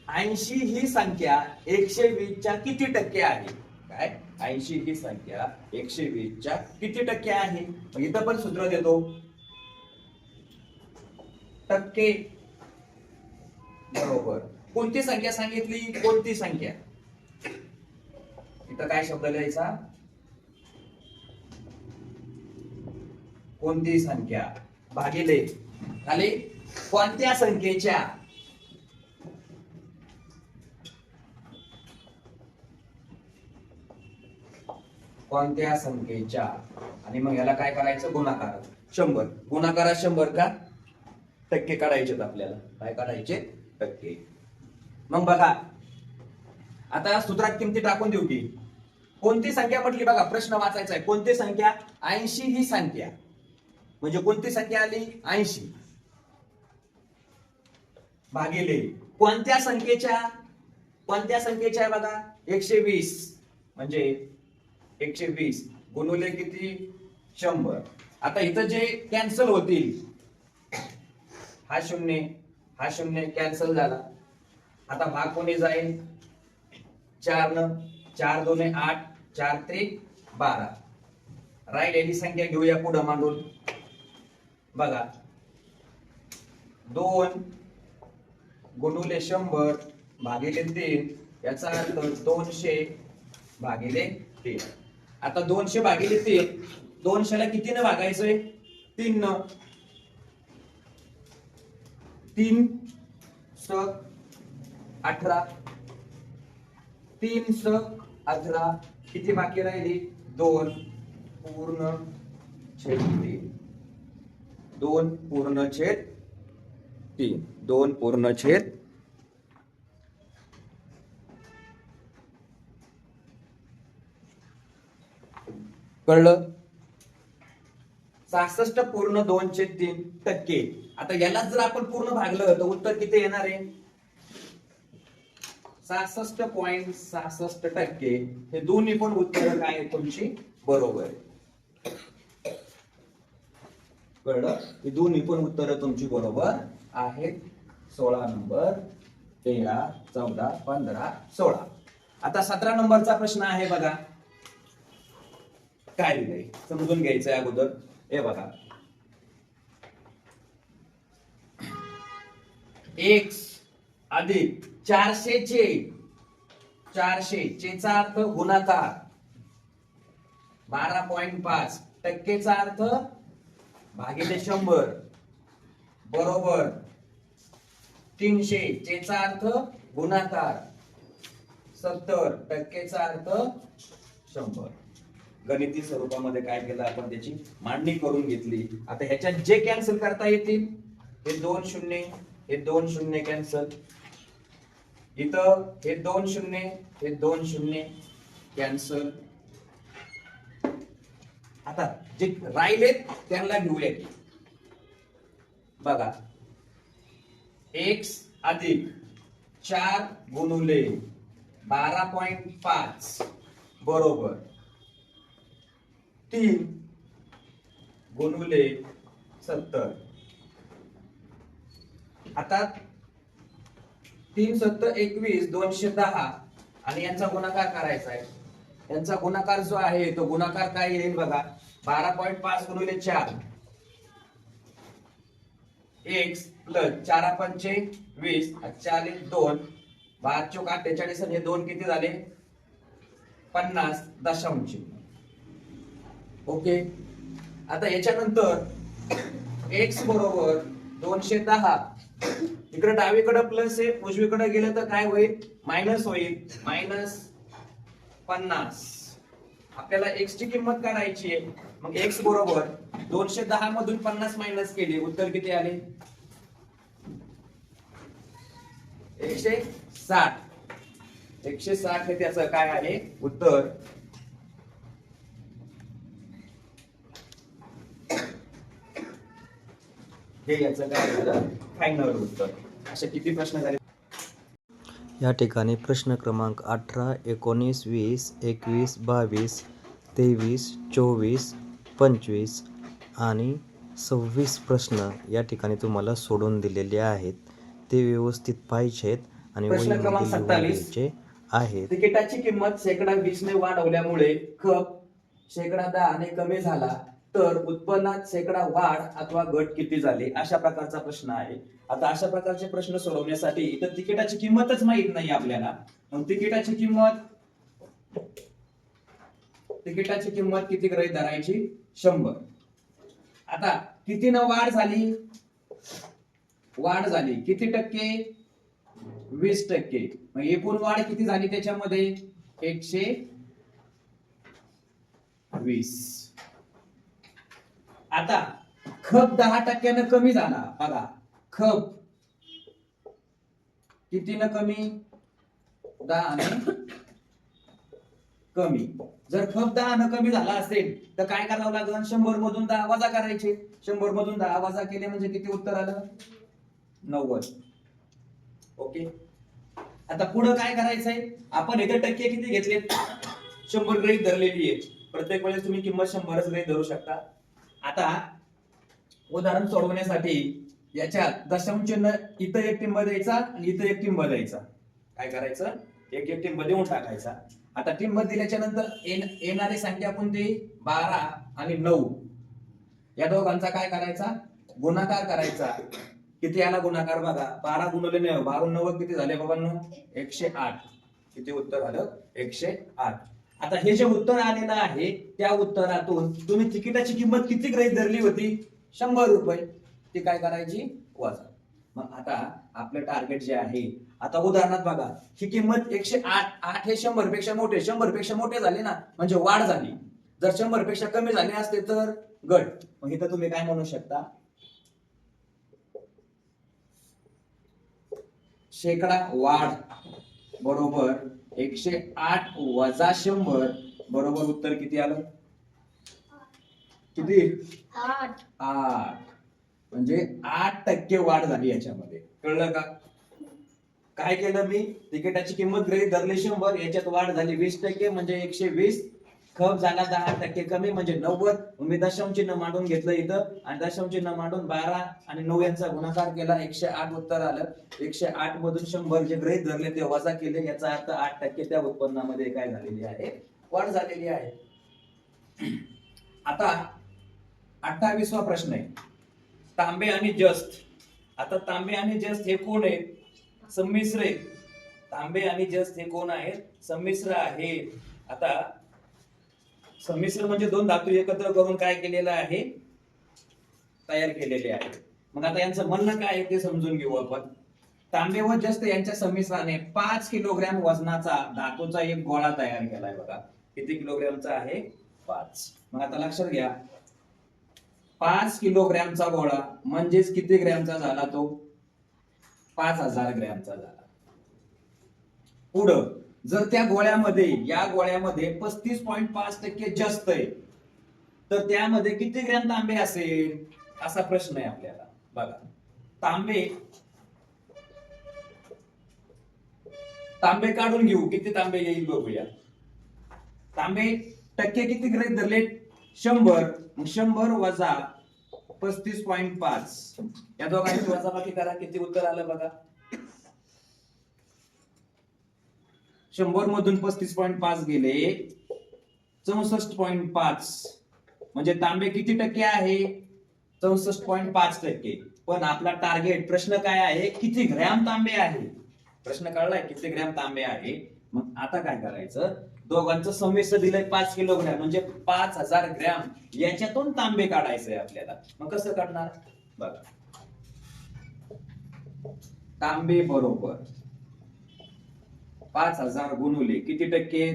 80 ही संख्या 120 च्या किती टक्के आहे? काय? 80 ही संख्या 120 च्या किती टक्के आहे? मग इथं पण सूत्र देतो, टक्के बरोबर. कोणती संख्या सांगितली? कोणती संख्या? इथं काय शब्द लिहायचा? कोणती संख्या भागिले खाली कोणत्या संख्येच्या. कोणत्या संख्येच्या. आणि मग याला काय करायचं? गुणाकार 100. गुणाकारात 100 का? टक्के काढायचे आपल्याला. काय काढायचे? टक्के. मग बघा आता सूत्रात किमती टाकून देऊ की. कोणती संख्या म्हटली बघा, प्रश्न वाचायचा आहे. कोणती संख्या? 80 ही संख्या. म्हणजे कोणती संख्या आली? 80 भागिले कोणत्या संख्येच्या. कोणत्या संख्येच्या आहे बघा? 120 म्हणजे 120 गुणुले किती? 100. आता इथं जे कॅन्सल होतील, हा शून्य कॅन्सल झाला. आता भाग कोणी जाईल? 4 न. 4 2 8, 4 3 12. राहिलेली संख्या घेऊया पुढे मांडून. बघा 2 गुणुले 100 भागिले 3 याचा अर्थ 200 भागिले 3. आता 200 भागिले 3, 200 ला कितीने भागायचंय? 3 न. 3 स 18, 3 स 18. किती बाकी राहिली? 2 पूर्ण छेद 3. 2 पूर्ण छेद 3. 2 पूर्ण छेद 66.2/3 आता याला जर आपण पूर्ण भागलं तर उत्तर किती येणार आहे? 66.66%. हे दोन्ही पण उत्तर काय आहे तुमची? बरोबर आहे. कळलं? ही दोन्ही पण उत्तर तुमची बरोबर आहेत. 16 नंबर, 13, 14, 15, 16. आता 17 नंबरचा प्रश्न आहे बघा. काय लिहिलंय समजून घ्यायचंय अगोदर. हे बघा, x अधिक 400 चा अर्थ गुणाकार 12.5 टक्केचा अर्थ भागिले 100 बरोबर 300 चा अर्थ गुणाकार 70 टक्केचा अर्थ 100. गणिती स्वरूपामध्ये काय केलं आपण? त्याची मांडणी करून घेतली. आता ह्याच्यात जे कॅन्सल करता येतील, हे 2 शून्य, हे 2 शून्य कॅन्सल. इथं हे 2 शून्य, हे 2 शून्य कॅन्सल. आता जे राहिलेत त्यांना घेऊया की. बघा x अधिक 4 गुणुले 12.5 बरोबर 3 गुणुले 70. आता 3 7 21 210 आणि यांचा गुणाकार करायचा आहे. यांचा गुणाकार जो आहे तो गुणाकार काय येईल बघा? 12.5 गुणिले 4 x प्लस 4 पंचे 20 40 2 12 चौक 48 आणि हे 2 किती झाले? 50 दशांश. ओके. आता याच्यानंतर x बरोबर 210. इकडे डावीकडे प्लस आहे, उजवीकडे गेलं तर काय होईल? मायनस होईल. मायनस 50. आपल्याला x ची किंमत काढायची आहे. मग x बरोबर 210 मधून 50 मायनस केले, उत्तर किती आले? 160. 160 हे त्याचं काय आहे उत्तर. हे याचं काय झालं फायनल उत्तर. असे किती प्रश्न झाले? या ठिकाणी प्रश्न क्रमांक 18, 19, 20, 21, 22, 23, 24, 25 आणि 26 प्रश्न या ठिकाणी तुम्हाला सोडून दिलेले आहेत. ते व्यवस्थित पाहिजेत आणि प्रश्न क्रमांक वहीमध्ये लिहून 27. घ्यायचे आहेत. तिकिटाची किंमत (20) ने वाढवल्यामुळे खप (10) ने कमी झाला तर उत्पन्नात वाढ अथवा घट किती झाली? अशा प्रकारचा प्रश्न आहे. आता अशा प्रकारचे प्रश्न सोडवण्यासाठी इथं तिकिटाची किंमतच माहित नाही आपल्याला. मग तिकिटाची किंमत किती गृहीत धरायची? 100. आता कितीनं वाढ झाली किती टक्के? 20%. मग एकूण वाढ किती झाली त्याच्यामध्ये? 120. आता खप 10% कमी झाला. बघा खप कितीनं कमी? 10 कमी. जर खप 10 कमी झाला असेल तर काय करावं लागेल? 100 मधून 10 वजा करायचे. 100 मधून 10 वजा केले म्हणजे किती उत्तर आलं? 90. ओके. आता पुढे काय करायचंय? आपण इथे टक्के किती घेतले? 100 गृहीत धरलेली आहे. प्रत्येक वेळेस तुम्ही किंमत 100च गृहीत धरू शकता. आता उदाहरण सोडवण्यासाठी याच्यात दशांश चिन्ह इथं एक टिंब द्यायचा आणि इथं एक टिंब द्यायचा. काय करायचं? एक टिंब देऊन टाकायचा. आता टिंब दिल्याच्या नंतर येणारी संख्या कोणती? 12 आणि 9. या दोघांचा काय करायचा? गुणाकार करायचा. किती आला गुणाकार? बघा 12 गुणिले 9, 12 9 किती झाले बाबांनो? 108. किती उत्तर आलं? 108. आता हे जे उत्तर आलेलं आहे त्या उत्तरातून तुम्ही तिकिटाची किंमत किती गृहीत धरली होती? 100 रुपये. ती काय करायची? वजा. मग आता आपलं टार्गेट जे आहे, आता उदाहरणात बघा ही किंमत 108 हे 100 पेक्षा मोठे, 100 पेक्षा मोठे झाले ना म्हणजे वाढ झाली. जर 100 पेक्षा कमी झाले असते तर घट. मग इथं तुम्ही काय म्हणू शकता? शेकडा वाढ बरोबर 108 वजा 100 बरोबर उत्तर किती आलं? किती? 8. म्हणजे 8% वाढ झाली याच्यामध्ये. कळलं का? काय केलं मी? तिकिटाची किंमत गृहीत धरली 100, याच्यात वाढ झाली 20% म्हणजे 120. खप झाला 10% कमी म्हणजे 90. मी दशांश चिन्ह मांडून घेतलं इथं आणि दशांश चिन्ह मांडून 12 आणि 9 यांचा गुणाकार केला. 108 उत्तर आलं. 108 मधून 100 जे गृहीत धरले ते वजा केले. याचा अर्थ 8% त्या उत्पन्नामध्ये काय झालेली आहे? वाढ झालेली आहे. आता 28वा प्रश्न आहे. तांबे आणि जस्त. आता तांबे आणि जस्त हे कोण आहेत? संमिश्र आहेत. तांबे आणि जस्त हे कोण आहेत? संमिश्र आहेत. आता संमिश्र म्हणजे दोन धातू एकत्र करून काय केलेलं आहे? तयार केलेले आहे. मग आता यांचं म्हणणं काय आहे ते समजून घेऊ आपण. तांबे व जस्त यांच्या संमिश्राने 5 किलोग्रॅम वजनाचा धातूचा एक गोळा तयार केलाय. बघा किती किलोग्रॅमचा आहे? 5. मग आता लक्षात घ्या 5 किलोग्रॅमचा गोळा म्हणजेच किती ग्रॅमचा झाला तो? 5000 ग्रॅमचा झाला. पुढं जर त्या गोळ्यामध्ये या गोळ्यामध्ये 35.5% जास्त आहे तर त्यामध्ये किती ग्रॅम तांबे असेल? असा प्रश्न आहे आपल्याला. बघा तांबे काढून घेऊ. किती तांबे येईल बघूया. तांबे टक्के किती गृहीत धरले? 100. 100 वजा 35.5 या दोघांची वजाबाकी करा. किती उत्तर आलं बघा? 100 मधून 35.5 गेले 64.5 म्हणजे तांबे किती टक्के आहे? 64.5%. पण आपला टार्गेट प्रश्न काय आहे? किती ग्रॅम तांबे आहे? प्रश्न कळलाय किती ग्रॅम तांबे आहे. मग आता काय करायचं? दोघांचं संमिश्र दिलंय 5 किलोग्रॅम म्हणजे 5000 ग्रॅम. याच्यातून तांबे काढायचंय आपल्याला. मग कसं काढणार? बघा तांबे बरोबर 5000 गुणुले किती टक्के?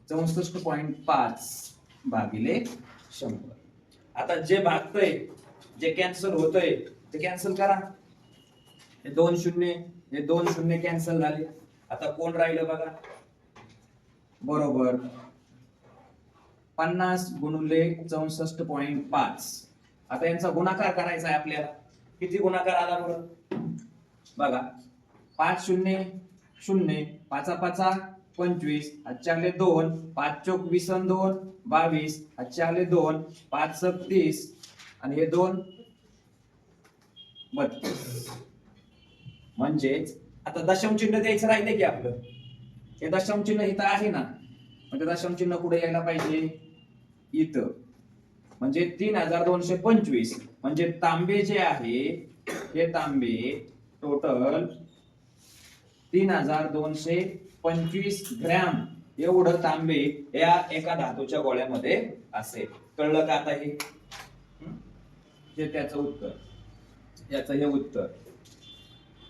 64.5 भागिले 100. आता जे भागतय जे कॅन्सल होतंय ते कॅन्सल करा. हे 2 शून्य कॅन्सल झाले. आता कोण राहिलं बघा, बरोबर 50 गुणिले 64.5. आता यांचा गुणाकार करायचा आहे आपल्याला. किती गुणाकार आला बरं बघा, 5 शून्य शून्य, 5 पाचा 25, 2, 5 चोक 20 आणि 2 22, 2, 5 30 आणि हे 2 32. म्हणजेच आता दशम चिन्ह द्यायचं राहिले की आपलं, हे दशम चिन्ह इथं आहे ना, म्हणजे दशम चिन्ह कुठे यायला पाहिजे, इथं. म्हणजे 3225. म्हणजे तांबे जे आहे हे तांबे टोटल 3225 ग्रॅम एवढं तांबे या एका धातूच्या गोळ्यामध्ये असेल. कळलं का आता हे? जे त्याचं उत्तर, याचं हे उत्तर.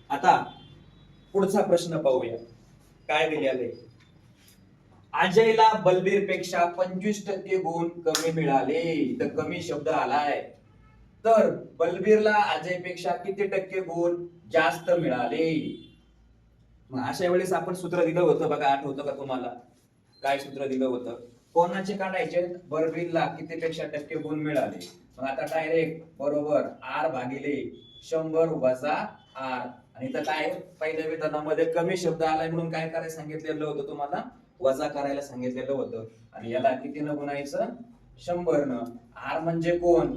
आता पुढचा प्रश्न पाहूया काय दिलेले. अजयला बलबीर पेक्षा 25% गुण कमी मिळाले. तर कमी शब्द आलाय, तर बलबीरला अजय पेक्षा किती टक्के गुण जास्त मिळाले. मग अशा वेळेस आपण सूत्र दिलं होतं बघा, आठवतं का तुम्हाला? काय सूत्र दिलं होतं? कोणाचे काढायचे? बलबीरला किती पेक्षा टक्के गुण मिळाले. मग आता डायरेक्ट बरोबर R भागिले 100 वजा R. आणि इथं काय पहिल्या विधानामध्ये कमी शब्द आलाय म्हणून काय करायला सांगितलेलं होतं तुम्हाला? वजा करायला सांगितलेलं होतं. आणि याला किती न गुणायचं? 100 न. R म्हणजे कोण?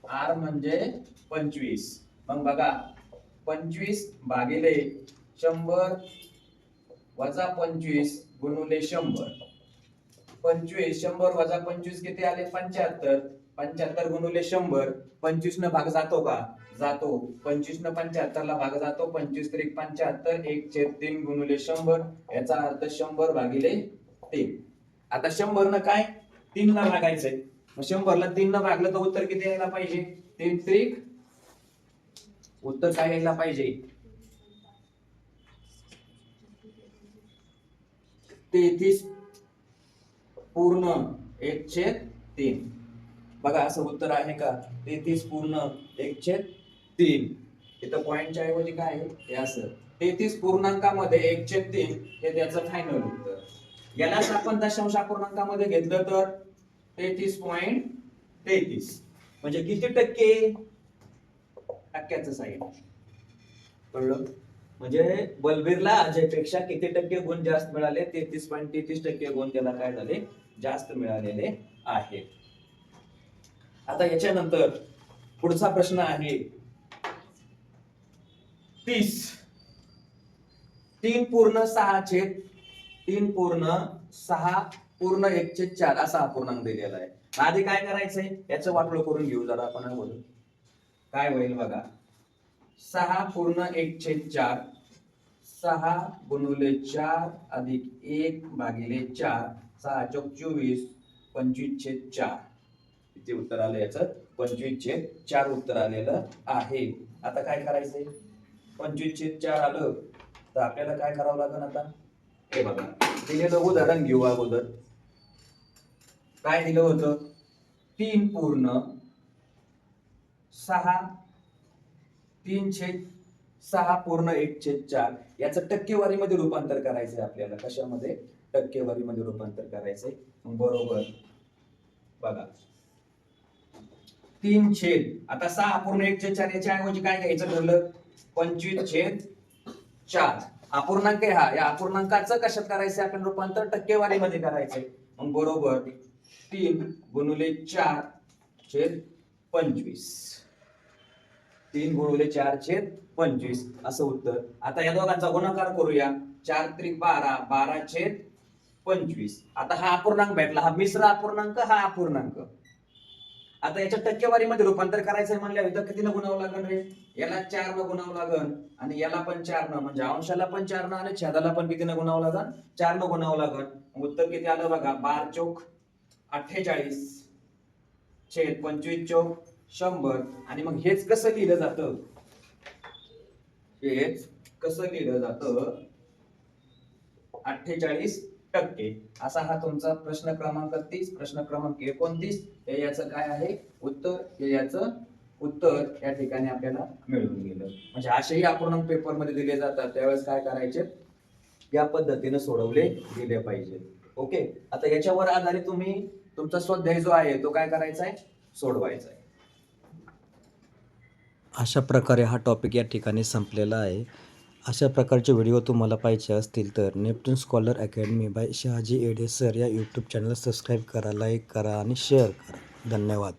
R म्हणजे 25. मग बघा 25 भागिले 100 वजा 25 गुणिले 100. 25 100 वजा 25 किती आले? 75. 75 गुणिले 100. 25 न भाग जातो का? जातो. 25 न 75 ला भाग जातो. 25 त्रिक 75, 1/3 गुणिले 100. याचा अर्थ 100 भागिले 3. आता 100 न काय 3 ला भागायचंय. मग 100 ला 3 न भागलं तर उत्तर किती यायला पाहिजे? 3 त्रिक उत्तर काय यायला पाहिजे? 33 पूर्ण 1/3. बघा असं उत्तर आहे का? 33 पूर्ण 1/3. इथं पॉइंटच्या ऐवजी काय आहे? हे असं 33 पूर्णांकामध्ये 1/3 हे त्याचं फायनल उत्तर. यालाच आपण दशांश अपूर्णांकामध्ये घेतलं तर 33.33. म्हणजे किती टक्के? टक्क्याचं साईन. कळलं? म्हणजे बलबीरला अजयपेक्षा किती टक्के गुण जास्त मिळाले? 33.33% गुण त्याला काय झाले? जास्त मिळालेले आहेत. आता याच्यानंतर पुढचा प्रश्न आहे 30. 3 पूर्ण 6 पूर्ण 1/4 असा अपूर्णांक दिलेला आहे. आधी काय करायचंय? याचं वाटोळं करून घेऊ जरा आपण अगोदर. काय होईल बघा, 6 पूर्ण 1/4, 6 गुणिले 4 अधिक 1 भागिले 4, 6 चौक 24, 25/4. किती उत्तर आलं याचं? 25/4 उत्तर आलेलं आहे. आता काय करायचंय? 25/4 आलं तर आपल्याला काय करावं लागेल आता? हे बघा, दिलेलं उदाहरण घेऊ अगोदर. काय दिलं होतं? 3 पूर्ण 6, 3/6 पूर्ण 1/4 याचं टक्केवारीमध्ये रूपांतर करायचंय आपल्याला. कशामध्ये? टक्केवारीमध्ये रूपांतर करायचंय. बरोबर बघा 3 आता 6 पूर्ण 1/4 याच्या ऐवजी काय घ्यायचं ठरलं? 25/4. अपूर्णांक आहे हा. या अपूर्णांकाचं कशात करायचंय आपण रूपांतर? टक्केवारीमध्ये करायचंय. मग बरोबर 3 गुणिले 4/25. 3 गुणिले 4/25 असं उत्तर. आता या दोघांचा गुणाकार करूया. 4 त्रिक 12, 12/25. आता हा अपूर्णांक भेटला. हा मिश्र अपूर्णांक, हा अपूर्णांक. आता याच्या टक्केवारीमध्ये रूपांतर करायचंय म्हणल्यावर इथं कितीनं गुणावं लागेल रे? याला 4 न गुणावं लागेल आणि याला पण 4 न, म्हणजे अंशाला पण 4 न आणि छेदाला पण कितीनं गुणावं लागेल? 4 न गुणावं लागेल. उत्तर किती आलं बघा, 12 चौक 48 छेद 25 चौक 100. आणि मग हेच कसं लिहिलं जातं? हेच कसं लिहिलं जातं? 48% असा हा तुमचा प्रश्न क्रमांक 30. प्रश्न क्रमांक 29 हे याचं काय आहे उत्तर? हे याचं उत्तर या ठिकाणी आपल्याला मिळून गेलं. म्हणजे असेही अपूर्णांक पेपर मध्ये दिले जातात, त्यावेळेस काय करायचे? या पद्धतीने सोडवले गेले पाहिजे. ओके, आता याच्यावर आधारित तुम्ही तुमचा स्वाध्याय जो आहे तो काय करायचा आहे, सोडवायचा आहे. अशा प्रकारे हा टॉपिक या ठिकाणी संपलेला आहे. अशा प्रकारचे व्हिडिओ तुम्हाला पाहिजे असतील तर Neptune scholar academy by Shahaji Ade sir या यूट्यूब चॅनल सबस्क्राईब करा, लाईक करा आणि शेअर करा. धन्यवाद.